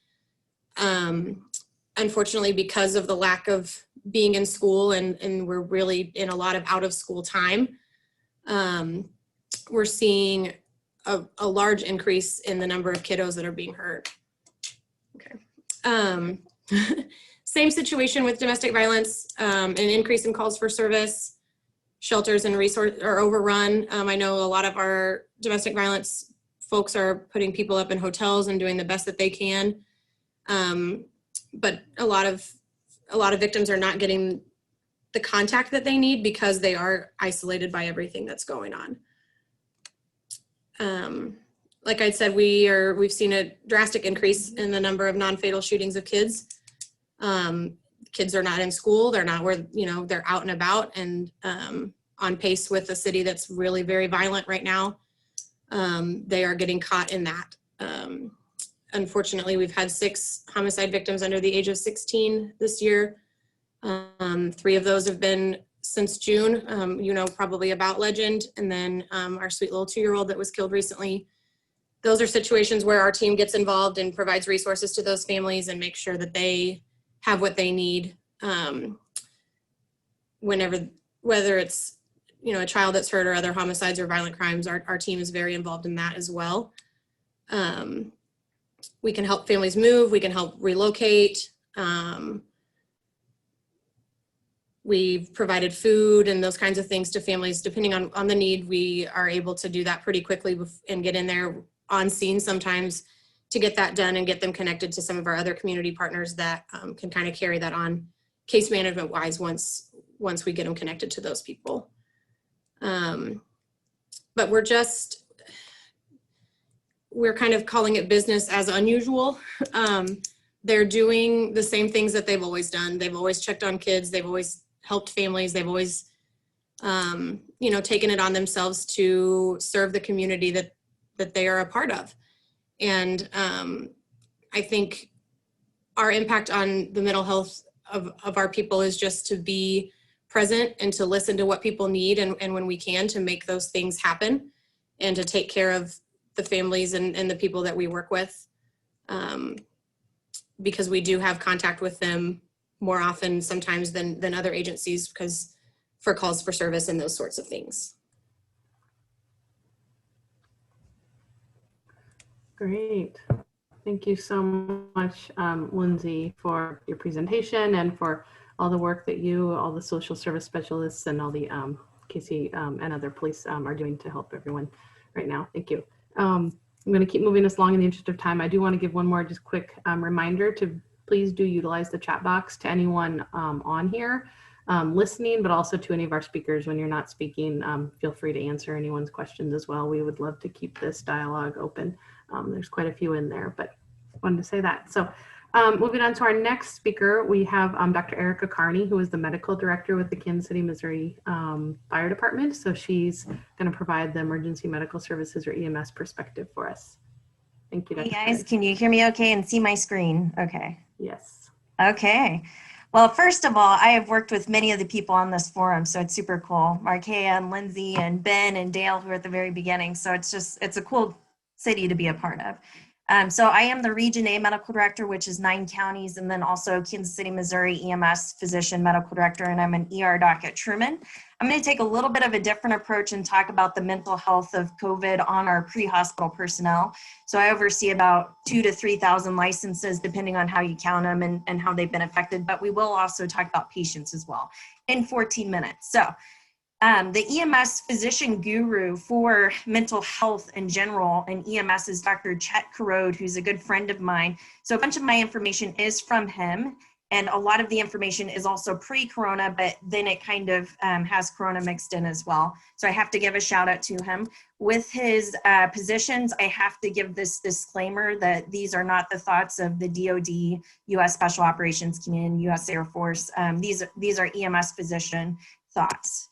Unfortunately, because of the lack of being in school and we're really in a lot of out of school time, we're seeing a large increase in the number of kiddos that are being hurt. Okay. Same situation with domestic violence, an increase in calls for service. Shelters and resources are overrun. I know a lot of our domestic violence folks are putting people up in hotels and doing the best that they can. but a lot of victims are not getting the contact that they need because they are isolated by everything that's going on. Like I said, we've seen a drastic increase in the number of non-fatal shootings of kids. Kids are not in school. They're not where, they're out and about, and on pace with a city that's really very violent right now. They are getting caught in that. Unfortunately, we've had 6 homicide victims under the age of 16 this year. 3 of those have been since June, probably about Legend, and then our sweet little 2-year-old that was killed recently. Those are situations where our team gets involved and provides resources to those families and makes sure that they have what they need whether it's, a child that's hurt or other homicides or violent crimes. Our team is very involved in that as well. We can help families move. We can help relocate. We've provided food and those kinds of things to families. Depending on the need, we are able to do that pretty quickly and get in there on scene sometimes to get that done and get them connected to some of our other community partners that can kind of carry that on case management wise once we get them connected to those people. But we're kind of calling it business as unusual. They're doing the same things that they've always done. They've always checked on kids. They've always helped families. They've always, taken it on themselves to serve the community that they are a part of. And I think our impact on the mental health of our people is just to be present and to listen to what people need, and when we can, to make those things happen and to take care of the families and the people that we work with, because we do have contact with them more often sometimes than other agencies because for calls for service and those sorts of things. Great. Thank you so much, Lindsay, for your presentation and for all the work that all the social service specialists and all the Casey and other police are doing to help everyone right now. Thank you. I'm going to keep moving us along in the interest of time. I do want to give one more just quick reminder to please do utilize the chat box to anyone on here listening, but also to any of our speakers. When you're not speaking, feel free to answer anyone's questions as well. We would love to keep this dialogue open. There's quite a few in there, but wanted to say that. So moving on to our next speaker, we have Dr. Erica Carney, who is the medical director with the Kansas City, Missouri Fire Department. So she's going to provide the emergency medical services or EMS perspective for us. Thank you, Dr. Hey guys, can you hear me okay and see my screen? Okay. Yes. Okay. Well, first of all, I have worked with many of the people on this forum, so it's super cool. Markea and Lindsay and Ben and Dale, who are at the very beginning. So it's a cool city to be a part of. So I am the Region A Medical Director, which is 9 counties, and then also Kansas City, Missouri EMS Physician Medical Director, and I'm an ER doc at Truman. I'm going to take a little bit of a different approach and talk about the mental health of COVID on our pre-hospital personnel. So I oversee about 2,000 to 3,000 licenses, depending on how you count them and how they've been affected, but we will also talk about patients as well in 14 minutes. So the EMS physician guru for mental health in general and EMS is Dr. Chet Karode, who's a good friend of mine. So a bunch of my information is from him, and a lot of the information is also pre-corona, but then it kind of has corona mixed in as well. So I have to give a shout out to him. With his positions, I have to give this disclaimer that these are not the thoughts of the DoD, U.S. Special Operations Command, U.S. Air Force. These are EMS physician thoughts.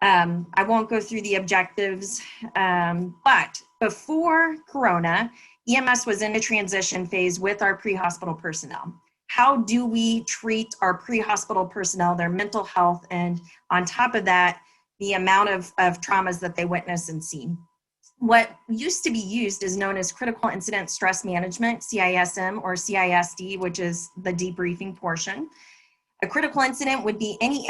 I won't go through the objectives, but before Corona, EMS was in a transition phase with our pre-hospital personnel. How do we treat our pre-hospital personnel, their mental health, and on top of that, the amount of traumas that they witness and see? What used to be used is known as critical incident stress management, CISM or CISD, which is the debriefing portion. A critical incident would be any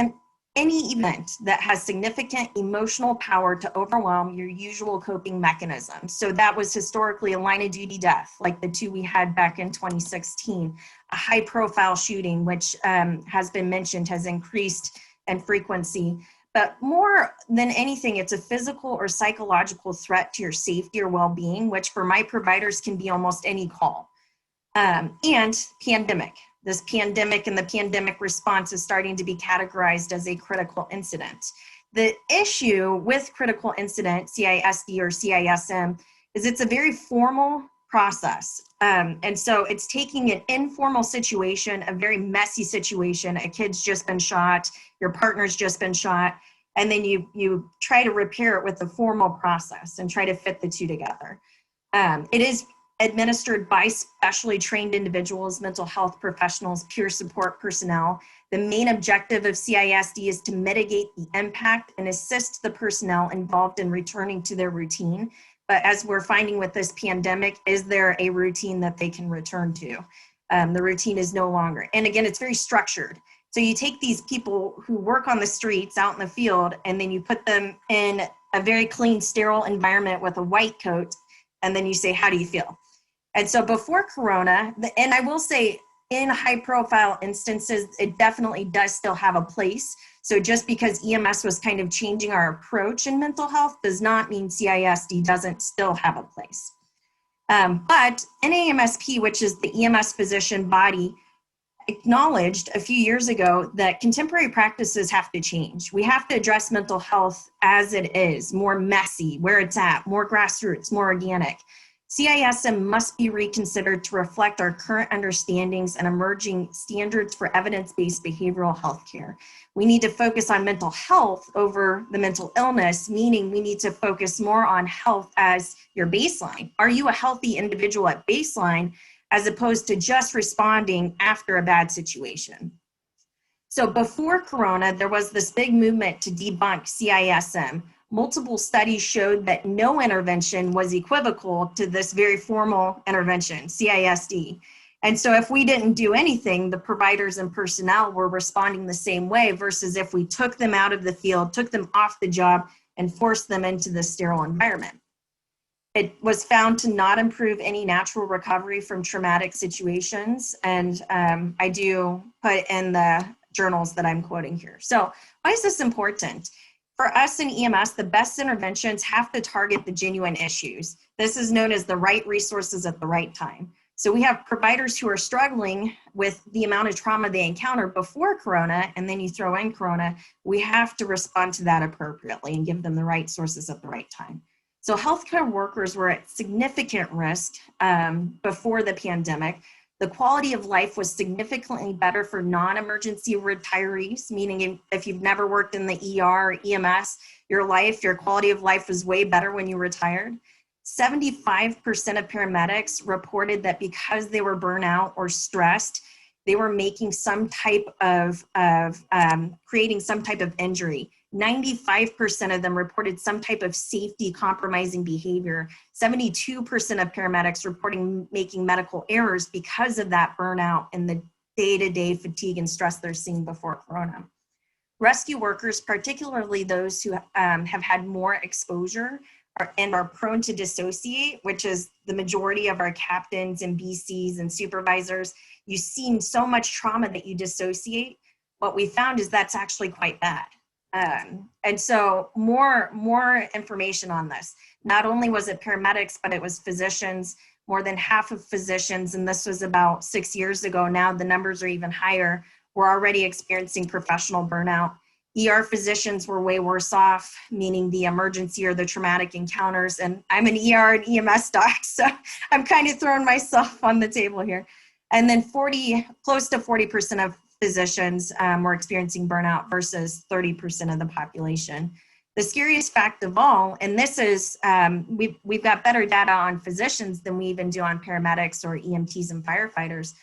event that has significant emotional power to overwhelm your usual coping mechanisms. So that was historically a line of duty death, like the 2 we had back in 2016, a high profile shooting, which has been mentioned has increased in frequency. But more than anything, it's a physical or psychological threat to your safety or well-being, which for my providers can be almost any call. And pandemic. this pandemic and the pandemic response is starting to be categorized as a critical incident. The issue with critical incident, CISD or CISM, is it's a very formal process. And so it's taking an informal situation, a very messy situation, a kid's just been shot, your partner's just been shot, and then you try to repair it with a formal process and try to fit the two together. It is administered by specially trained individuals, mental health professionals, peer support personnel. The main objective of CISD is to mitigate the impact and assist the personnel involved in returning to their routine. But as we're finding with this pandemic, is there a routine that they can return to? The routine is no longer. And again, it's very structured. So you take these people who work on the streets out in the field, and then you put them in a very clean, sterile environment with a white coat, and then you say, how do you feel? And so before Corona, and I will say in high profile instances, it definitely does still have a place. So just because EMS was kind of changing our approach in mental health does not mean CISD doesn't still have a place. But NAMSP, which is the EMS physician body, acknowledged a few years ago that contemporary practices have to change. We have to address mental health as it is, more messy, where it's at, more grassroots, more organic. CISM must be reconsidered to reflect our current understandings and emerging standards for evidence-based behavioral health care. We need to focus on mental health over the mental illness, meaning we need to focus more on health as your baseline. Are you a healthy individual at baseline, as opposed to just responding after a bad situation? So before Corona, there was this big movement to debunk CISM. Multiple studies showed that no intervention was equivocal to this very formal intervention, CISD. And so if we didn't do anything, the providers and personnel were responding the same way, versus if we took them out of the field, took them off the job, and forced them into the sterile environment. It was found to not improve any natural recovery from traumatic situations. And I do put in the journals that I'm quoting here. So why is this important? For us in EMS, the best interventions have to target the genuine issues. This is known as the right resources at the right time. So we have providers who are struggling with the amount of trauma they encountered before Corona, and then you throw in Corona. We have to respond to that appropriately and give them the right sources at the right time. So healthcare workers were at significant risk before the pandemic. The quality of life was significantly better for non-emergency retirees, meaning if you've never worked in the ER or EMS, your quality of life was way better when you retired. 75% of paramedics reported that because they were burnout or stressed, they were making some type of creating some type of injury. 95% of them reported some type of safety compromising behavior. 72% of paramedics reporting making medical errors because of that burnout and the day-to-day fatigue and stress they're seeing before Corona. Rescue workers, particularly those who have had more exposure and are prone to dissociate, which is the majority of our captains and BCs and supervisors, you've seen so much trauma that you dissociate. What we found is that's actually quite bad. And so more information on this. Not only was it paramedics, but it was physicians. More than half of physicians, and this was about 6 years ago, now the numbers are even higher, were already experiencing professional burnout. ER physicians were way worse off, meaning the emergency or the traumatic encounters. And I'm an ER and EMS doc, so I'm kind of throwing myself on the table here. And then close to 40% of physicians were experiencing burnout versus 30% of the population. The scariest fact of all, and this is, we've got better data on physicians than we even do on paramedics or EMTs and firefighters.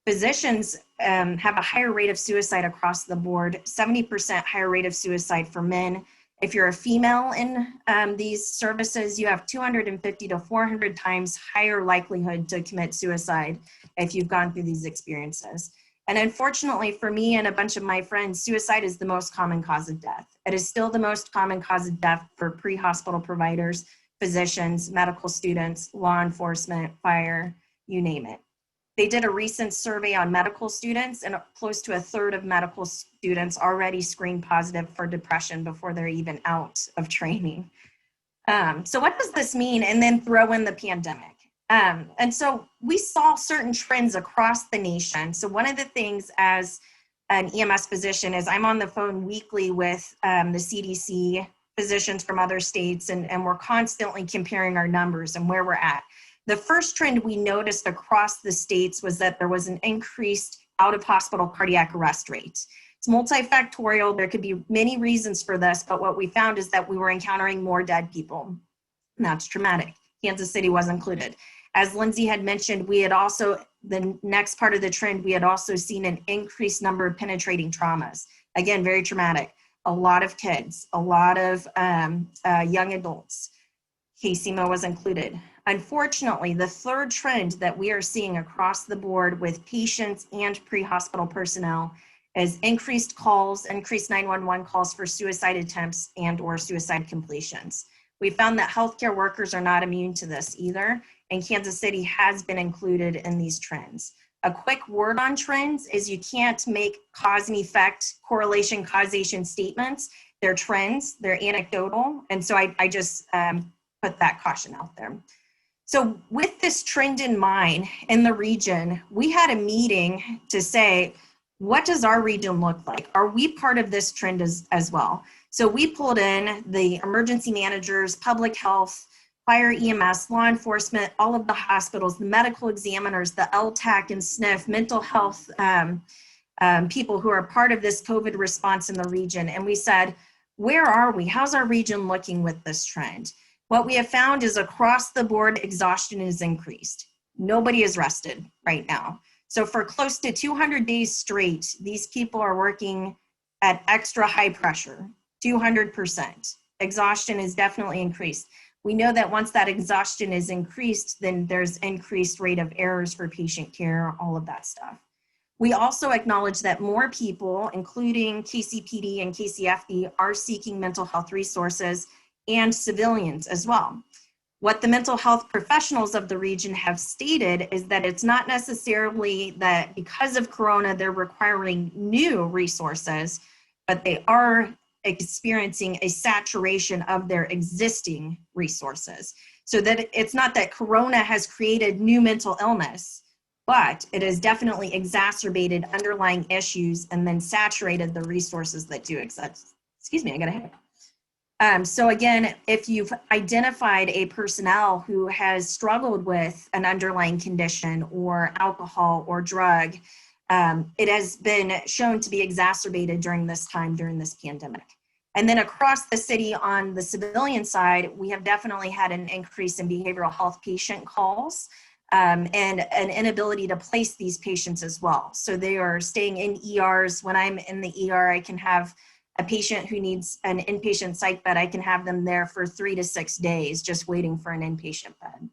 Physicians have a higher rate of suicide across the board, 70% higher rate of suicide for men. If you're a female in these services, you have 250 to 400 times higher likelihood to commit suicide if you've gone through these experiences. And unfortunately for me and a bunch of my friends, suicide is the most common cause of death. It is still the most common cause of death for pre-hospital providers, physicians, medical students, law enforcement, fire, you name it. They did a recent survey on medical students, and close to a third of medical students already screened positive for depression before they're even out of training. So what does this mean? And then throw in the pandemic. And so we saw certain trends across the nation. So one of the things as an EMS physician is I'm on the phone weekly with the CDC physicians from other states, and we're constantly comparing our numbers and where we're at. The first trend we noticed across the states was that there was an increased out-of-hospital cardiac arrest rate. It's multifactorial. There could be many reasons for this, but what we found is that we were encountering more dead people, and that's traumatic. Kansas City was included. As Lindsay had mentioned, we had also, the next part of the trend, we had also seen an increased number of penetrating traumas. Again, very traumatic. A lot of kids, a lot of young adults. KCMO was included. Unfortunately, the third trend that we are seeing across the board with patients and pre-hospital personnel is increased calls, increased 911 calls for suicide attempts and or suicide completions. We found that healthcare workers are not immune to this either, and Kansas City has been included in these trends. A quick word on trends is you can't make cause and effect, correlation, causation statements. They're trends, they're anecdotal, and so I just put that caution out there. So with this trend in mind in the region, we had a meeting to say, what does our region look like? Are we part of this trend as well? So we pulled in the emergency managers, public health, fire, EMS, law enforcement, all of the hospitals, the medical examiners, the LTAC and SNF, mental health people who are part of this COVID response in the region. And we said, where are we? How's our region looking with this trend? What we have found is across the board, exhaustion is increased. Nobody is rested right now. So for close to 200 days straight, these people are working at extra high pressure, 200%. Exhaustion is definitely increased. We know that once that exhaustion is increased, then there's increased rate of errors for patient care, all of that stuff. We also acknowledge that more people, including KCPD and KCFD, are seeking mental health resources, and civilians as well. What the mental health professionals of the region have stated is that it's not necessarily that because of Corona, they're requiring new resources, but they are experiencing a saturation of their existing resources. So that it's not that Corona has created new mental illness, but it has definitely exacerbated underlying issues and then saturated the resources that do exist. Excuse me, I got a hiccup. So again, if you've identified a personnel who has struggled with an underlying condition or alcohol or drug, it has been shown to be exacerbated during this time, during this pandemic. And then across the city on the civilian side, we have definitely had an increase in behavioral health patient calls and an inability to place these patients as well. So they are staying in ERs. When I'm in the ER, I can have a patient who needs an inpatient psych bed, I can have them there for 3 to 6 days just waiting for an inpatient bed.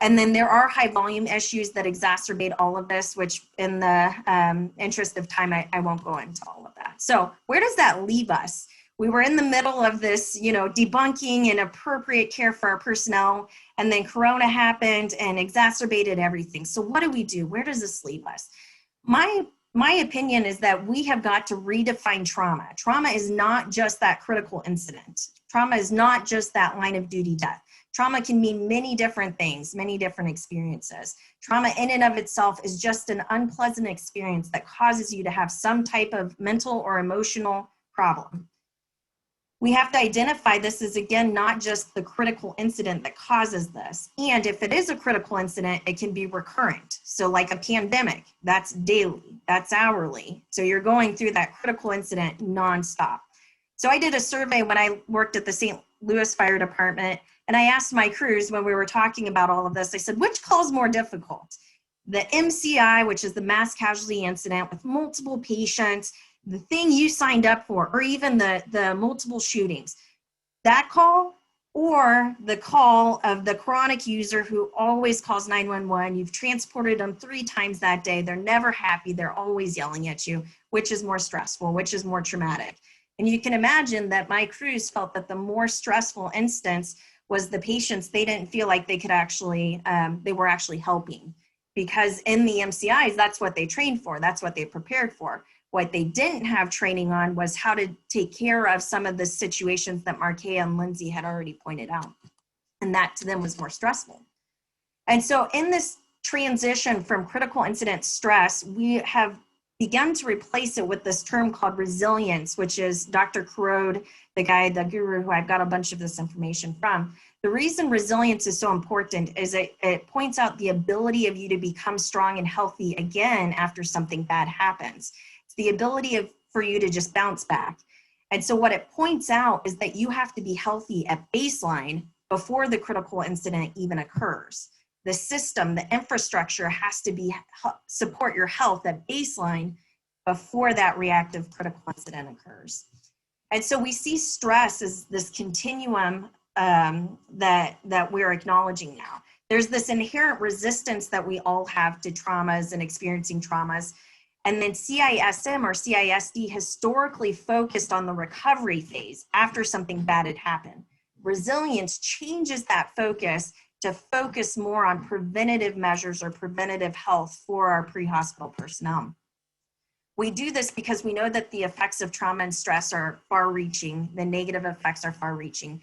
And then there are high volume issues that exacerbate all of this, which in the interest of time, I won't go into all of that. So where does that leave us? We were in the middle of this, debunking and appropriate care for our personnel, and then Corona happened and exacerbated everything. So what do we do? Where does this leave us? My opinion is that we have got to redefine trauma. Trauma is not just that critical incident. Trauma is not just that line of duty death. Trauma can mean many different things, many different experiences. Trauma in and of itself is just an unpleasant experience that causes you to have some type of mental or emotional problem. We have to identify this as, again, not just the critical incident that causes this. And if it is a critical incident, it can be recurrent. So like a pandemic, that's daily, that's hourly. So you're going through that critical incident nonstop. So I did a survey when I worked at the St. Louis Fire Department, and I asked my crews when we were talking about all of this, I said, which call is more difficult? The MCI, which is the mass casualty incident with multiple patients, the thing you signed up for, or even the multiple shootings, that call, or the call of the chronic user who always calls 911, you've transported them 3 times that day, they're never happy, they're always yelling at you, which is more stressful, which is more traumatic. And you can imagine that my crews felt that the more stressful instance was the patients they didn't feel like they could actually, they were actually helping. Because in the MCIs, that's what they trained for, that's what they prepared for. What they didn't have training on was how to take care of some of the situations that Markea and Lindsay had already pointed out. And that to them was more stressful. And so in this transition from critical incident stress, we have begun to replace it with this term called resilience, which is Dr. Kurode, the guy, the guru who I've got a bunch of this information from. The reason resilience is so important is it points out the ability of you to become strong and healthy again after something bad happens. It's the ability for you to just bounce back. And so what it points out is that you have to be healthy at baseline before the critical incident even occurs. The system, the infrastructure has to support your health at baseline before that reactive critical incident occurs. And so we see stress as this continuum that we're acknowledging now. There's this inherent resistance that we all have to traumas and experiencing traumas. And then CISM or CISD historically focused on the recovery phase after something bad had happened. Resilience changes that focus to focus more on preventative measures or preventative health for our pre-hospital personnel. We do this because we know that the effects of trauma and stress are far-reaching. The negative effects are far-reaching.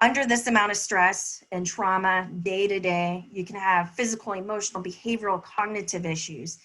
Under this amount of stress and trauma day to day, you can have physical, emotional, behavioral, cognitive issues.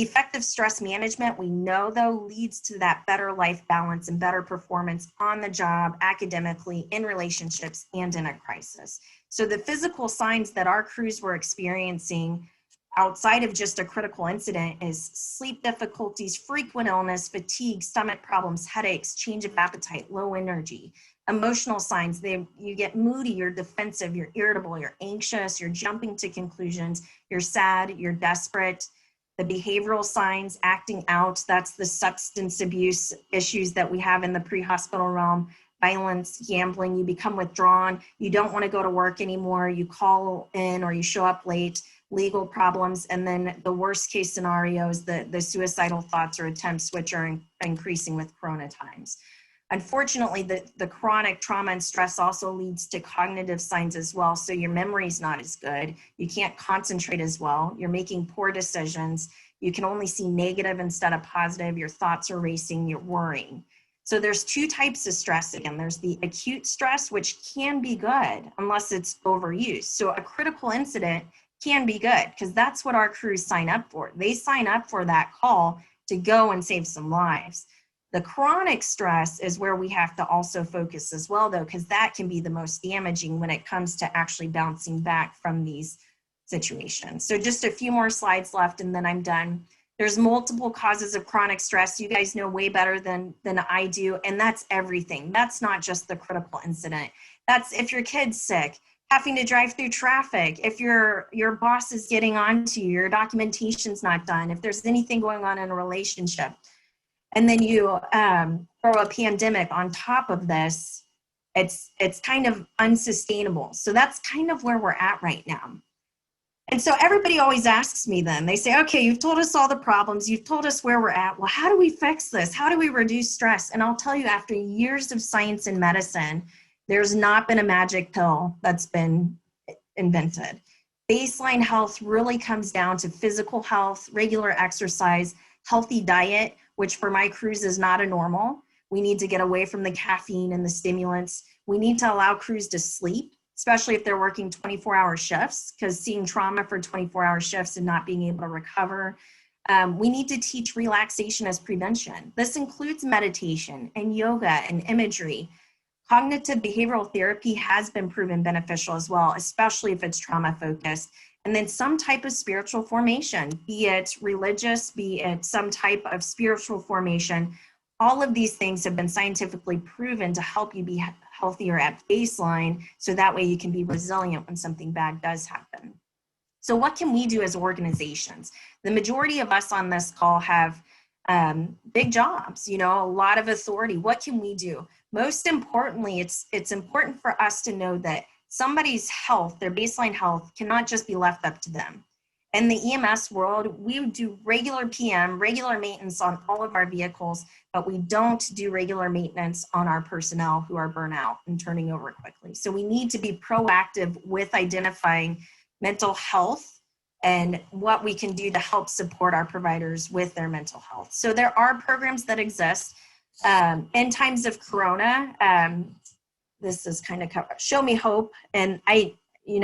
Effective stress management, we know though, leads to that better life balance and better performance on the job, academically, in relationships, and in a crisis. So the physical signs that our crews were experiencing outside of just a critical incident is sleep difficulties, frequent illness, fatigue, stomach problems, headaches, change of appetite, low energy. Emotional signs, you get moody, you're defensive, you're irritable, you're anxious, you're jumping to conclusions, you're sad, you're desperate. The behavioral signs, acting out, that's the substance abuse issues that we have in the pre-hospital realm, violence, gambling, you become withdrawn, you don't want to go to work anymore, you call in or you show up late, legal problems, and then the worst case scenario is the suicidal thoughts or attempts, which are increasing with Corona times. Unfortunately, the chronic trauma and stress also leads to cognitive signs as well. So your memory's not as good. You can't concentrate as well. You're making poor decisions. You can only see negative instead of positive. Your thoughts are racing, you're worrying. So there's two types of stress. Again, there's the acute stress, which can be good unless it's overused. So a critical incident can be good because that's what our crews sign up for. They sign up for that call to go and save some lives. The chronic stress is where we have to also focus as well, though, because that can be the most damaging when it comes to actually bouncing back from these situations. So just a few more slides left and then I'm done. There's multiple causes of chronic stress. You guys know way better than I do, and that's everything. That's not just the critical incident. That's if your kid's sick, having to drive through traffic, if your boss is getting onto you, your documentation's not done, if there's anything going on in a relationship. And then you throw a pandemic on top of this, it's kind of unsustainable. So that's kind of where we're at right now. And so everybody always asks me then, they say, okay, you've told us all the problems, you've told us where we're at. Well, how do we fix this? How do we reduce stress? And I'll tell you, after years of science and medicine, there's not been a magic pill that's been invented. Baseline health really comes down to physical health, regular exercise, healthy diet, which for my crews is not a normal. We need to get away from the caffeine and the stimulants. We need to allow crews to sleep, especially if they're working 24-hour shifts, because seeing trauma for 24-hour shifts and not being able to recover. We need to teach relaxation as prevention. This includes meditation and yoga and imagery. Cognitive behavioral therapy has been proven beneficial as well, especially if it's trauma focused. And then some type of spiritual formation, be it religious, be it some type of spiritual formation. All of these things have been scientifically proven to help you be healthier at baseline, so that way you can be resilient when something bad does happen. So what can we do as organizations? The majority of us on this call have big jobs, a lot of authority. What can we do? Most importantly, it's important for us to know that somebody's health, their baseline health, cannot just be left up to them. In the EMS world, we do regular PM, regular maintenance on all of our vehicles, but we don't do regular maintenance on our personnel who are burnt out and turning over quickly. So we need to be proactive with identifying mental health and what we can do to help support our providers with their mental health. So there are programs that exist. In times of Corona, this is kind of Show Me Hope. And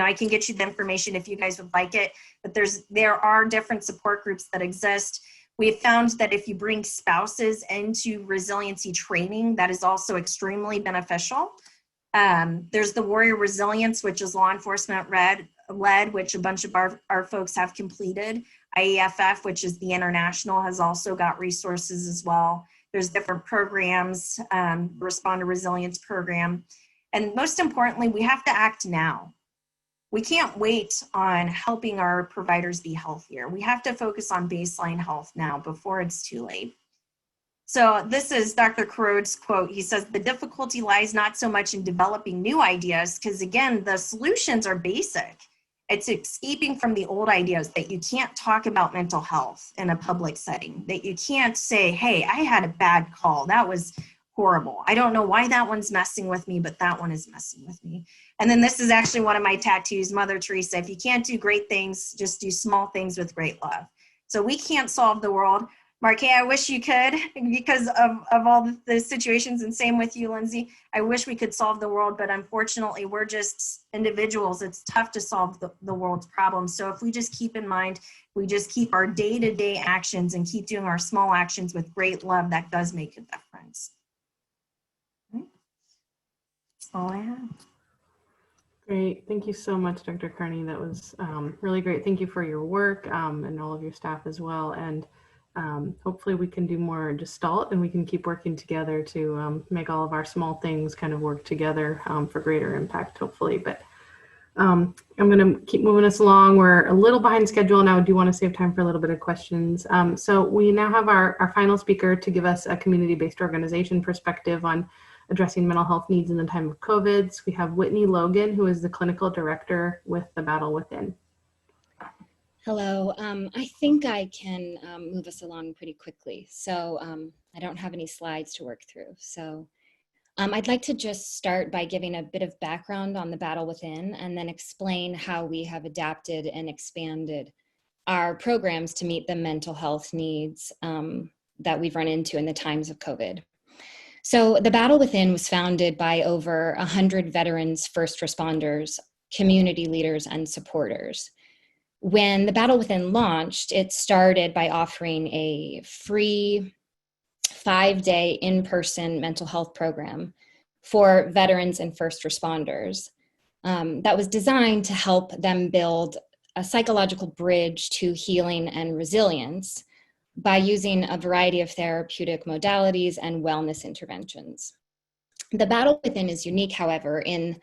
I can get you the information if you guys would like it, but there are different support groups that exist. We have found that if you bring spouses into resiliency training, that is also extremely beneficial. There's the Warrior Resilience, which is law enforcement led, which a bunch of our folks have completed. IEFF, which is the international, has also got resources as well. There's different programs, Responder Resilience Program. And most importantly, we have to act now. We can't wait on helping our providers be healthier. We have to focus on baseline health now before it's too late. So this is Dr. Karod's quote. He says, the difficulty lies not so much in developing new ideas, because again, the solutions are basic. It's escaping from the old ideas that you can't talk about mental health in a public setting, that you can't say, hey, I had a bad call. That was horrible. I don't know why that one's messing with me, but that one is messing with me. And then this is actually one of my tattoos, Mother Teresa. If you can't do great things, just do small things with great love. So we can't solve the world. Marquet, I wish you could, because of all the situations, and same with you, Lindsay. I wish we could solve the world, but unfortunately, we're just individuals. It's tough to solve the world's problems. So if we just keep in mind, we just keep our day-to-day actions and keep doing our small actions with great love, that does make a difference. That's all I have. Great. Thank you so much, Dr. Carney. That was really great. Thank you for your work and all of your staff as well. And hopefully we can do more gestalt, and we can keep working together to make all of our small things kind of work together for greater impact, hopefully. But I'm going to keep moving us along. We're a little behind schedule, and I do want to save time for a little bit of questions. So we now have our final speaker to give us a community-based organization perspective on addressing mental health needs in the time of COVID. So we have Whitney Logan, who is the clinical director with The Battle Within. Hello. I think I can move us along pretty quickly. So I don't have any slides to work through. So I'd like to just start by giving a bit of background on The Battle Within, and then explain how we have adapted and expanded our programs to meet the mental health needs that we've run into in the times of COVID. So The Battle Within was founded by over 100 veterans, first responders, community leaders, and supporters. When The Battle Within launched, it started by offering a free 5-day in-person mental health program for veterans and first responders that was designed to help them build a psychological bridge to healing and resilience by using a variety of therapeutic modalities and wellness interventions. The Battle Within is unique, however, in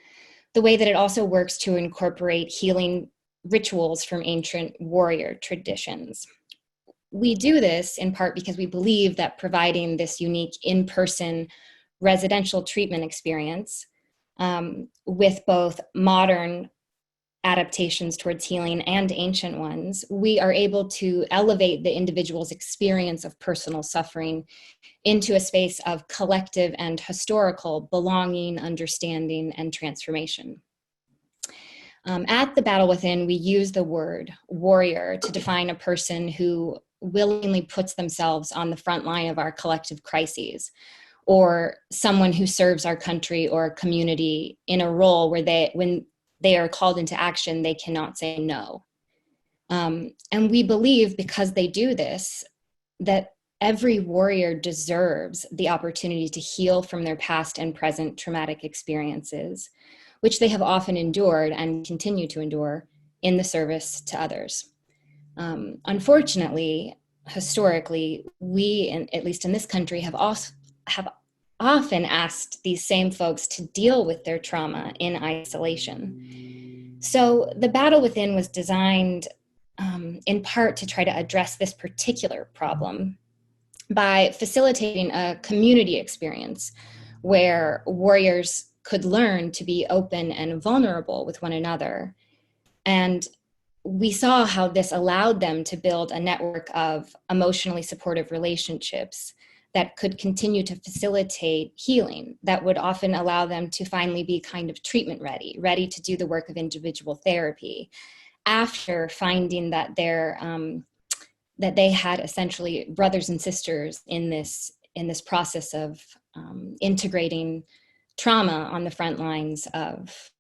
the way that it also works to incorporate healing rituals from ancient warrior traditions. We do this in part because we believe that providing this unique in-person residential treatment experience with both modern adaptations towards healing and ancient ones, we are able to elevate the individual's experience of personal suffering into a space of collective and historical belonging, understanding, and transformation. At The Battle Within, we use the word warrior to define a person who willingly puts themselves on the front line of our collective crises, or someone who serves our country or community in a role where when they are called into action, they cannot say no. And we believe, because they do this, that every warrior deserves the opportunity to heal from their past and present traumatic experiences, which they have often endured and continue to endure in the service to others. Unfortunately, historically, we, at least in this country, have often asked these same folks to deal with their trauma in isolation. So The Battle Within was designed in part to try to address this particular problem by facilitating a community experience where warriors could learn to be open and vulnerable with one another. And we saw how this allowed them to build a network of emotionally supportive relationships that could continue to facilitate healing, that would often allow them to finally be kind of treatment ready to do the work of individual therapy, after finding that that they had essentially brothers and sisters in this process of integrating trauma on the front lines of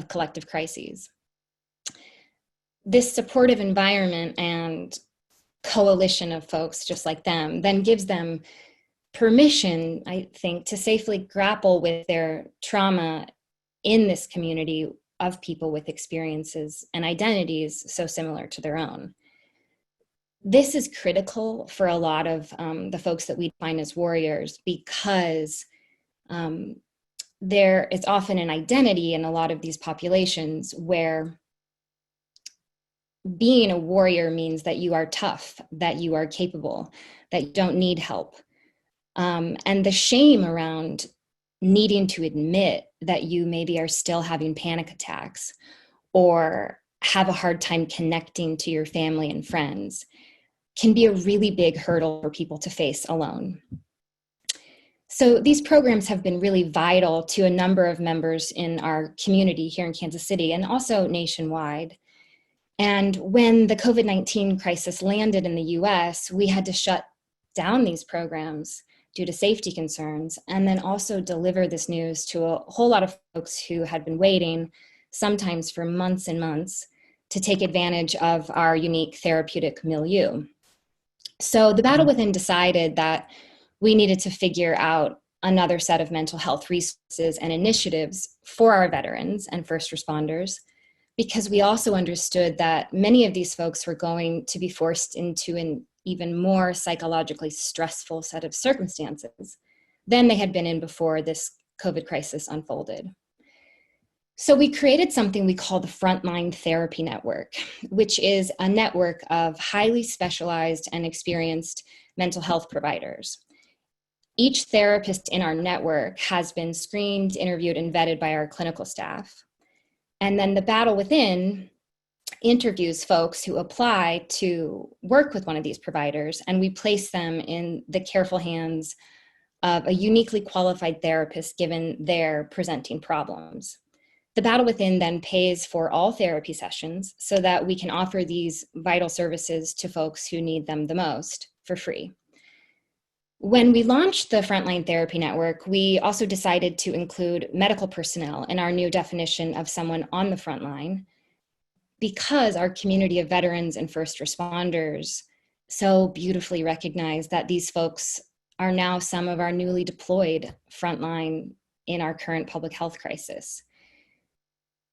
collective crises. this supportive environment and coalition of folks just like them then gives them permission, I think, to safely grapple with their trauma in this community of people with experiences and identities so similar to their own. This is critical for a lot of the folks that we define as warriors, because there is often an identity in a lot of these populations where being a warrior means that you are tough, that you are capable, that you don't need help. And the shame around needing to admit that you maybe are still having panic attacks or have a hard time connecting to your family and friends can be a really big hurdle for people to face alone. So these programs have been really vital to a number of members in our community here in Kansas City and also nationwide. And when the COVID-19 crisis landed in the US, we had to shut down these programs due to safety concerns, and then also deliver this news to a whole lot of folks who had been waiting, sometimes for months and months, to take advantage of our unique therapeutic milieu. So the Battle Within decided that we needed to figure out another set of mental health resources and initiatives for our veterans and first responders, because we also understood that many of these folks were going to be forced into an even more psychologically stressful set of circumstances than they had been in before this COVID crisis unfolded. So we created something we call the Frontline Therapy Network, which is a network of highly specialized and experienced mental health providers. Each therapist in our network has been screened, interviewed, and vetted by our clinical staff. And then the Battle Within interviews folks who apply to work with one of these providers, and we place them in the careful hands of a uniquely qualified therapist given their presenting problems. The Battle Within then pays for all therapy sessions so that we can offer these vital services to folks who need them the most for free. When we launched the Frontline Therapy Network, we also decided to include medical personnel in our new definition of someone on the front line, because our community of veterans and first responders so beautifully recognize that these folks are now some of our newly deployed frontline in our current public health crisis.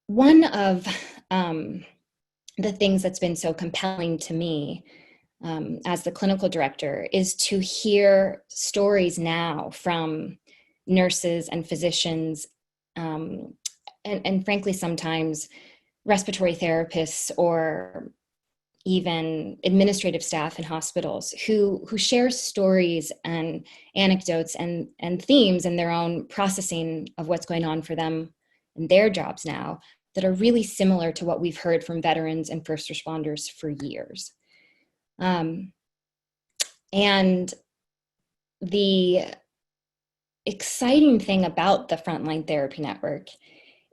One of the things that's been so compelling to me as the clinical director is to hear stories now from nurses and physicians, and frankly, sometimes respiratory therapists or even administrative staff in hospitals who share stories and anecdotes and themes in their own processing of what's going on for them in their jobs now that are really similar to what we've heard from veterans and first responders for years. And the exciting thing about the Frontline Therapy Network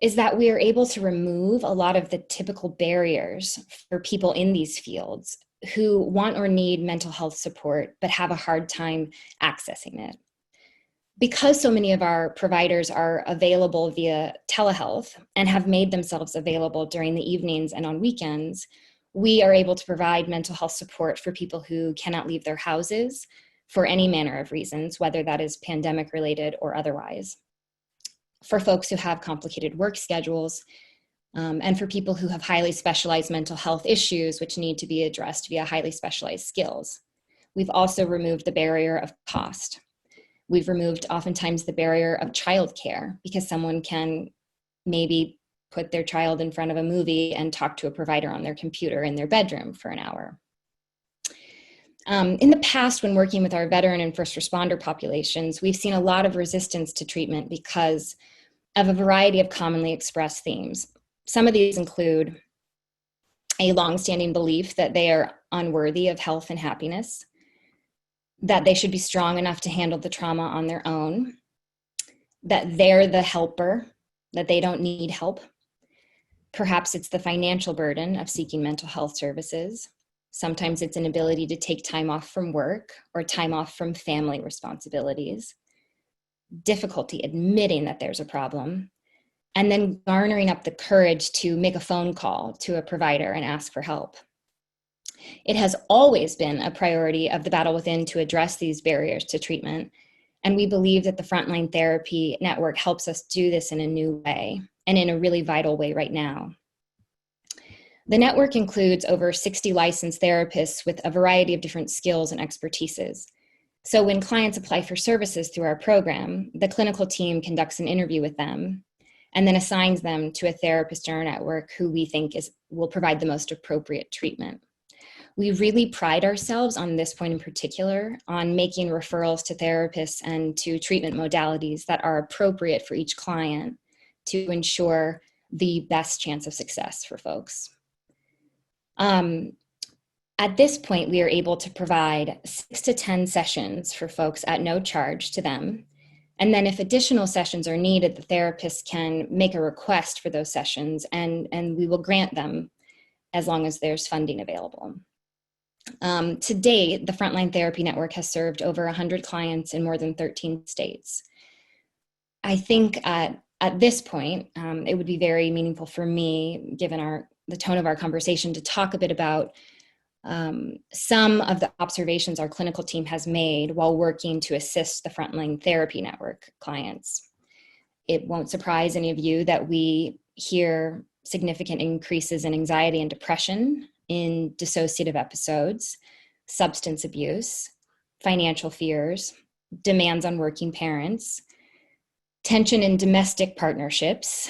is that we are able to remove a lot of the typical barriers for people in these fields who want or need mental health support but have a hard time accessing it. Because so many of our providers are available via telehealth and have made themselves available during the evenings and on weekends, we are able to provide mental health support for people who cannot leave their houses for any manner of reasons, whether that is pandemic related or otherwise. For folks who have complicated work schedules, and for people who have highly specialized mental health issues which need to be addressed via highly specialized skills. We've also removed the barrier of cost. We've removed oftentimes the barrier of childcare, because someone can maybe put their child in front of a movie and talk to a provider on their computer in their bedroom for an hour. In the past, when working with our veteran and first responder populations, we've seen a lot of resistance to treatment because of a variety of commonly expressed themes. Some of these include a longstanding belief that they are unworthy of health and happiness, that they should be strong enough to handle the trauma on their own, that they're the helper, that they don't need help. Perhaps it's the financial burden of seeking mental health services. Sometimes it's an ability to take time off from work or time off from family responsibilities. Difficulty admitting that there's a problem. and then garnering up the courage to make a phone call to a provider and ask for help. It has always been a priority of the Battle Within to address these barriers to treatment, and we believe that the Frontline Therapy Network helps us do this in a new way and in a really vital way right now. The network includes over 60 licensed therapists with a variety of different skills and expertises. So when clients apply for services through our program, the clinical team conducts an interview with them and then assigns them to a therapist in our network who we think will provide the most appropriate treatment. We really pride ourselves on this point in particular, on making referrals to therapists and to treatment modalities that are appropriate for each client to ensure the best chance of success for folks. At this point, we are able to provide 6 to 10 sessions for folks at no charge to them. And then if additional sessions are needed, the therapist can make a request for those sessions and we will grant them as long as there's funding available. To date, the Frontline Therapy Network has served over 100 clients in more than 13 states. I think at this point, it would be very meaningful for me, given the tone of our conversation, to talk a bit about some of the observations our clinical team has made while working to assist the Frontline Therapy Network clients. It won't surprise any of you that we hear significant increases in anxiety and depression, in dissociative episodes, substance abuse, financial fears, demands on working parents, tension in domestic partnerships,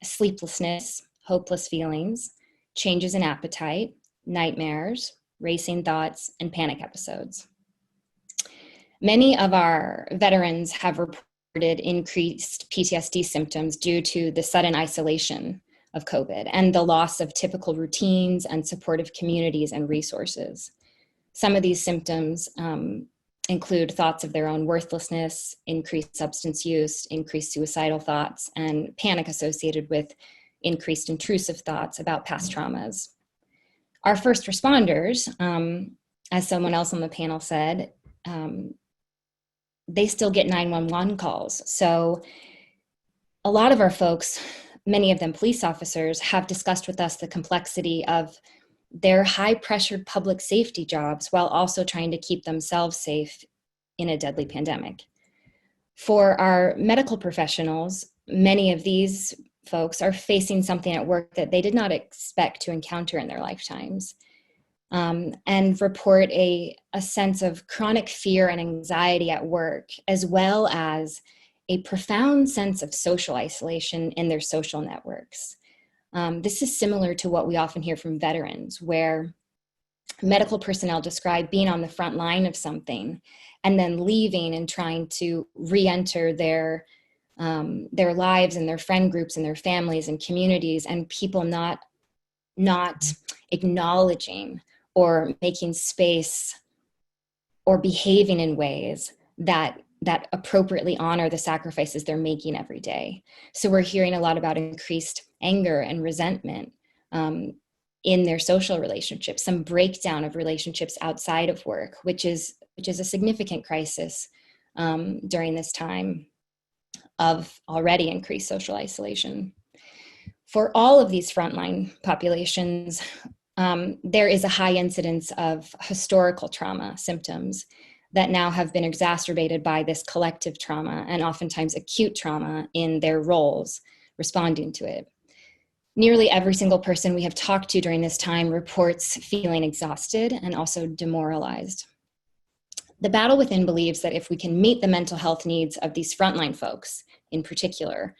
sleeplessness, hopeless feelings, changes in appetite, nightmares, racing thoughts, and panic episodes. Many of our veterans have reported increased PTSD symptoms due to the sudden isolation of COVID and the loss of typical routines and supportive communities and resources. Some of these symptoms include thoughts of their own worthlessness, increased substance use, increased suicidal thoughts, and panic associated with increased intrusive thoughts about past traumas. Our first responders, as someone else on the panel said, they still get 911 calls. So a lot of our folks, many of them police officers, have discussed with us the complexity of their high-pressured public safety jobs while also trying to keep themselves safe in a deadly pandemic. For our medical professionals, many of these folks are facing something at work that they did not expect to encounter in their lifetimes, and report a sense of chronic fear and anxiety at work, as well as a profound sense of social isolation in their social networks. This is similar to what we often hear from veterans, where medical personnel describe being on the front line of something and then leaving and trying to re-enter their lives and their friend groups and their families and communities, and people not acknowledging or making space or behaving in ways that appropriately honor the sacrifices they're making every day. So we're hearing a lot about increased anger and resentment in their social relationships, some breakdown of relationships outside of work, which is a significant crisis during this time of already increased social isolation. For all of these frontline populations, there is a high incidence of historical trauma symptoms that now have been exacerbated by this collective trauma and oftentimes acute trauma in their roles responding to it. Nearly every single person we have talked to during this time reports feeling exhausted and also demoralized. The Battle Within believes that if we can meet the mental health needs of these frontline folks in particular,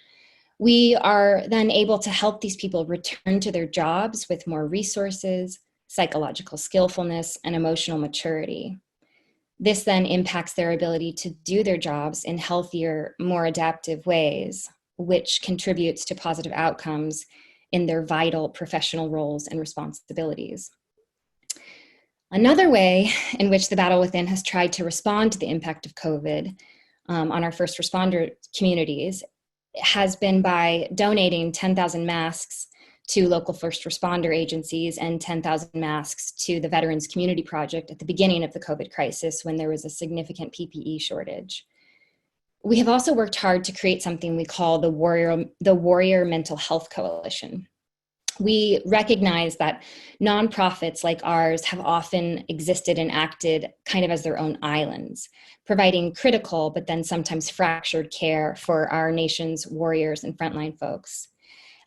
we are then able to help these people return to their jobs with more resources, psychological skillfulness, and emotional maturity. This then impacts their ability to do their jobs in healthier, more adaptive ways, which contributes to positive outcomes in their vital professional roles and responsibilities. Another way in which the Battle Within has tried to respond to the impact of COVID on our first responder communities has been by donating 10,000 masks to local first responder agencies and 10,000 masks to the Veterans Community Project at the beginning of the COVID crisis when there was a significant PPE shortage. we have also worked hard to create something we call the Warrior Mental Health Coalition. We recognize that nonprofits like ours have often existed and acted kind of as their own islands, providing critical but then sometimes fractured care for our nation's warriors and frontline folks.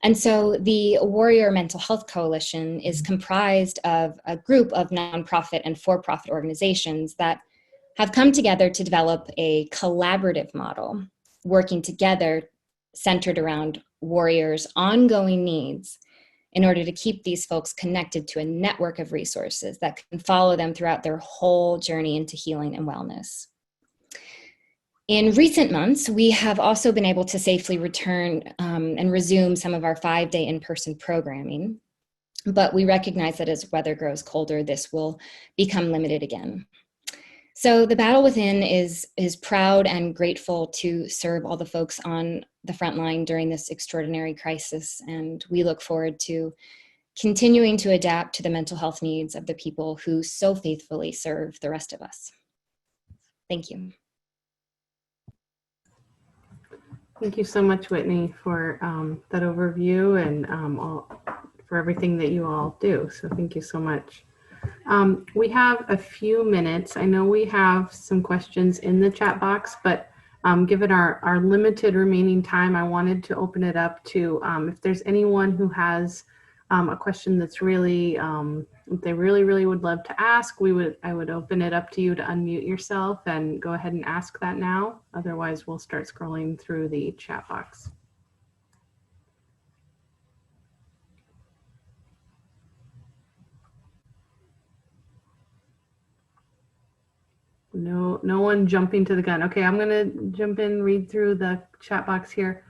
And so the Warrior Mental Health Coalition is comprised of a group of nonprofit and for-profit organizations that have come together to develop a collaborative model, working together centered around warriors' ongoing needs in order to keep these folks connected to a network of resources that can follow them throughout their whole journey into healing and wellness. In recent months, we have also been able to safely return and resume some of our 5-day in-person programming, but we recognize that as weather grows colder, this will become limited again. So the Battle Within is proud and grateful to serve all the folks on the front line during this extraordinary crisis, and we look forward to continuing to adapt to the mental health needs of the people who so faithfully serve the rest of us. Thank you. Thank you so much, Whitney, for that overview and for everything that you all do. So thank you so much. We have a few minutes. I know we have some questions in the chat box, but given our limited remaining time, I wanted to open it up to if there's anyone who has a question that's really, they really would love to ask, I would open it up to you to unmute yourself and go ahead and ask that now. Otherwise, we'll start scrolling through the chat box. No one jumping to the gun. Okay, I'm gonna jump in, read through the chat box here.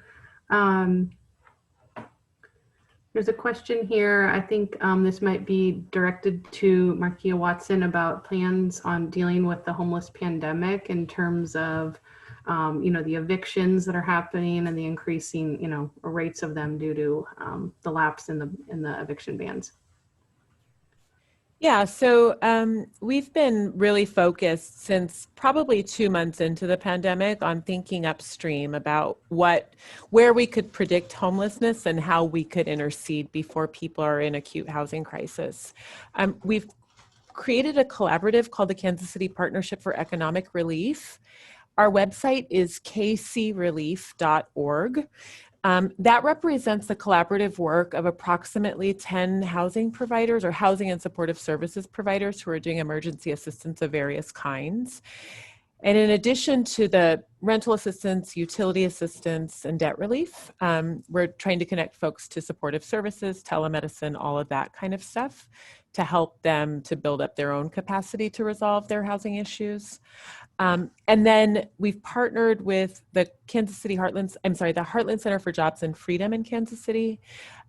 There's a question here. I think this might be directed to Markia Watson about plans on dealing with the homeless pandemic in terms of, the evictions that are happening and the increasing, rates of them due to the lapse in the eviction bans. Yeah, so we've been really focused since probably 2 months into the pandemic on thinking upstream about where we could predict homelessness and how we could intercede before people are in acute housing crisis. We've created a collaborative called the Kansas City Partnership for Economic Relief. Our website is kcrelief.org. That represents the collaborative work of approximately 10 housing providers or housing and supportive services providers who are doing emergency assistance of various kinds. And in addition to the rental assistance, utility assistance, and debt relief, we're trying to connect folks to supportive services, telemedicine, all of that kind of stuff to help them to build up their own capacity to resolve their housing issues. And then we've partnered with the the Heartland Center for Jobs and Freedom in Kansas City,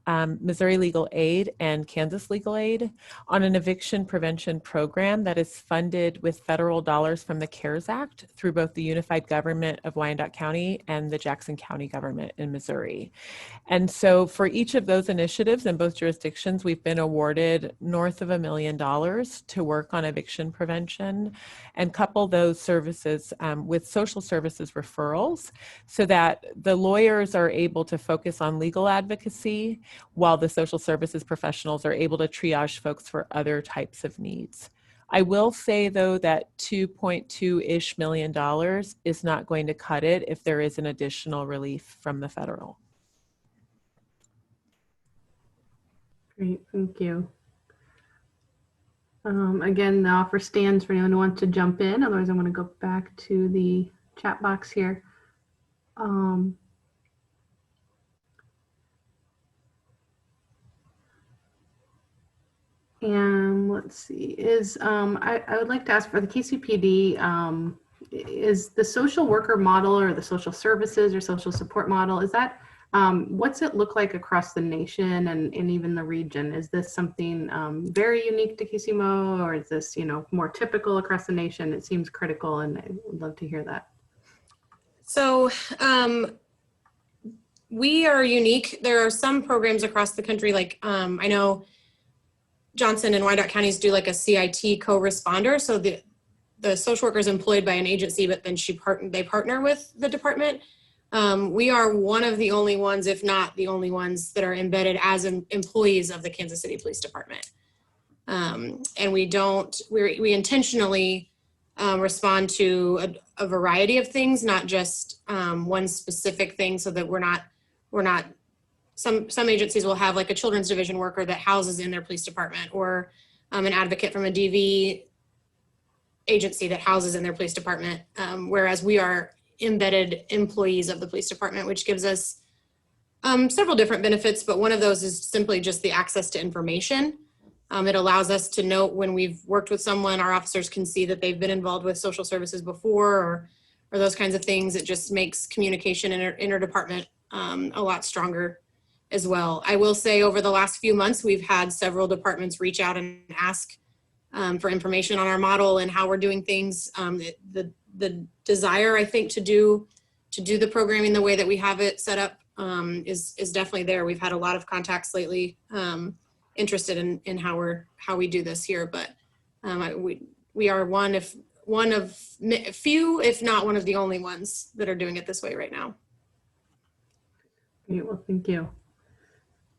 Missouri Legal Aid, and Kansas Legal Aid on an eviction prevention program that is funded with federal dollars from the CARES Act through both the unified government of Wyandotte County and the Jackson County government in Missouri. And so for each of those initiatives in both jurisdictions, we've been awarded north of $1 million to work on eviction prevention and couple those services with social services referrals so that the lawyers are able to focus on legal advocacy while the social services professionals are able to triage folks for other types of needs. I will say, though, that $2.2-ish million is not going to cut it if there is an additional relief from the federal. Great, thank you. Again, the offer stands for anyone who wants to jump in. Otherwise, I'm going to go back to the chat box here. And let's see, I would like to ask for the KCPD, is the social worker model or the social services or social support model, is that, what's it look like across the nation and even the region? Is this something very unique to KCMO, or is this, more typical across the nation? It seems critical, and I would love to hear that. So we are unique. There are some programs across the country, like I know Johnson and Wyandotte counties do like a CIT co-responder. So the social worker is employed by an agency, but then they partner with the department. We are one of the only ones, if not the only ones, that are embedded as employees of the Kansas City Police Department. And we intentionally respond to a variety of things, not just one specific thing, so that we're not some agencies will have like a children's division worker that houses in their police department, or an advocate from a DV agency that houses in their police department, whereas we are embedded employees of the police department, which gives us several different benefits, but one of those is simply just the access to information. It allows us to note when we've worked with someone. Our officers can see that they've been involved with social services before, or those kinds of things. It just makes communication interdepartment a lot stronger as well. I will say over the last few months, we've had several departments reach out and ask for information on our model and how we're doing things. The desire, I think, to do the programming the way that we have it set up is definitely there. We've had a lot of contacts lately interested in how we do this here, but we are one of few, if not one of the only ones that are doing it this way right now. Great, well, thank you.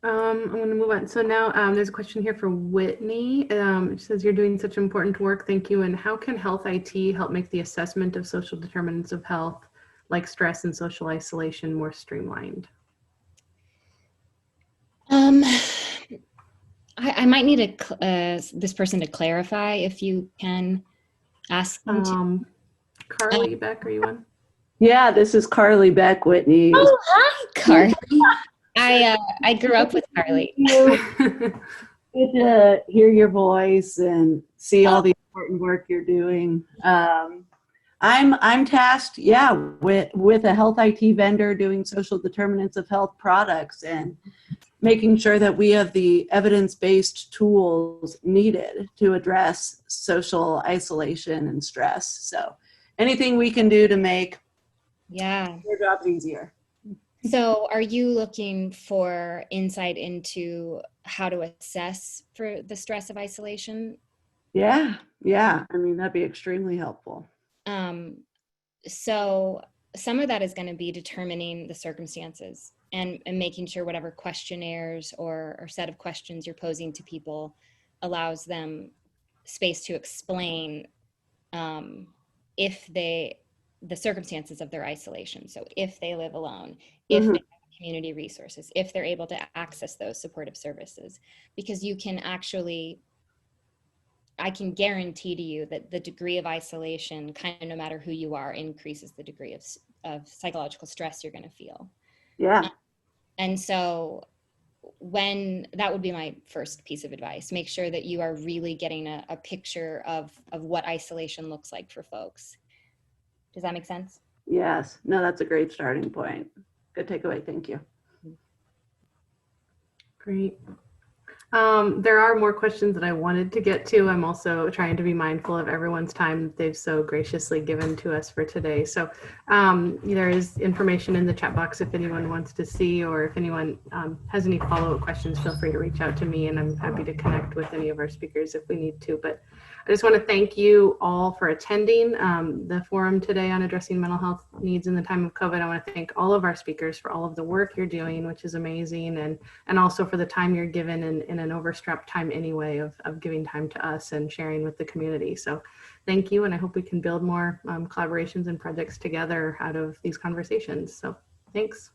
I'm going to move on. So now there's a question here for Whitney. It says, you're doing such important work. Thank you. And how can health IT help make the assessment of social determinants of health, like stress and social isolation, more streamlined? I might need this person to clarify, if you can ask them to. Carly Beck, are you on? Yeah, this is Carly Beck, Whitney. Oh, hi, Carly. I grew up with Carly. Good to hear your voice and see all the important work you're doing. I'm tasked, with a health IT vendor doing social determinants of health products and making sure that we have the evidence-based tools needed to address social isolation and stress. So anything we can do to make your jobs easier. So are you looking for insight into how to assess for the stress of isolation? Yeah. I mean, that'd be extremely helpful. So some of that is going to be determining the circumstances and making sure whatever questionnaires or set of questions you're posing to people allows them space to explain the circumstances of their isolation. So if they live alone, if they have community resources, if they're able to access those supportive services, because you can actually, I can guarantee to you that the degree of isolation, kind of no matter who you are, increases the degree of psychological stress you're going to feel. Yeah. And so that would be my first piece of advice. Make sure that you are really getting a picture of what isolation looks like for folks. Does that make sense? Yes. No, that's a great starting point. Good takeaway. Thank you. Great. There are more questions that I wanted to get to. I'm also trying to be mindful of everyone's time that they've so graciously given to us for today. So there is information in the chat box if anyone wants to see, or if anyone has any follow-up questions, feel free to reach out to me, and I'm happy to connect with any of our speakers if we need to. But I just want to thank you all for attending the forum today on addressing mental health needs in the time of COVID. I want to thank all of our speakers for all of the work you're doing, which is amazing, and also for the time you're given in an overstrapped time anyway of giving time to us and sharing with the community. So thank you, and I hope we can build more collaborations and projects together out of these conversations. So thanks.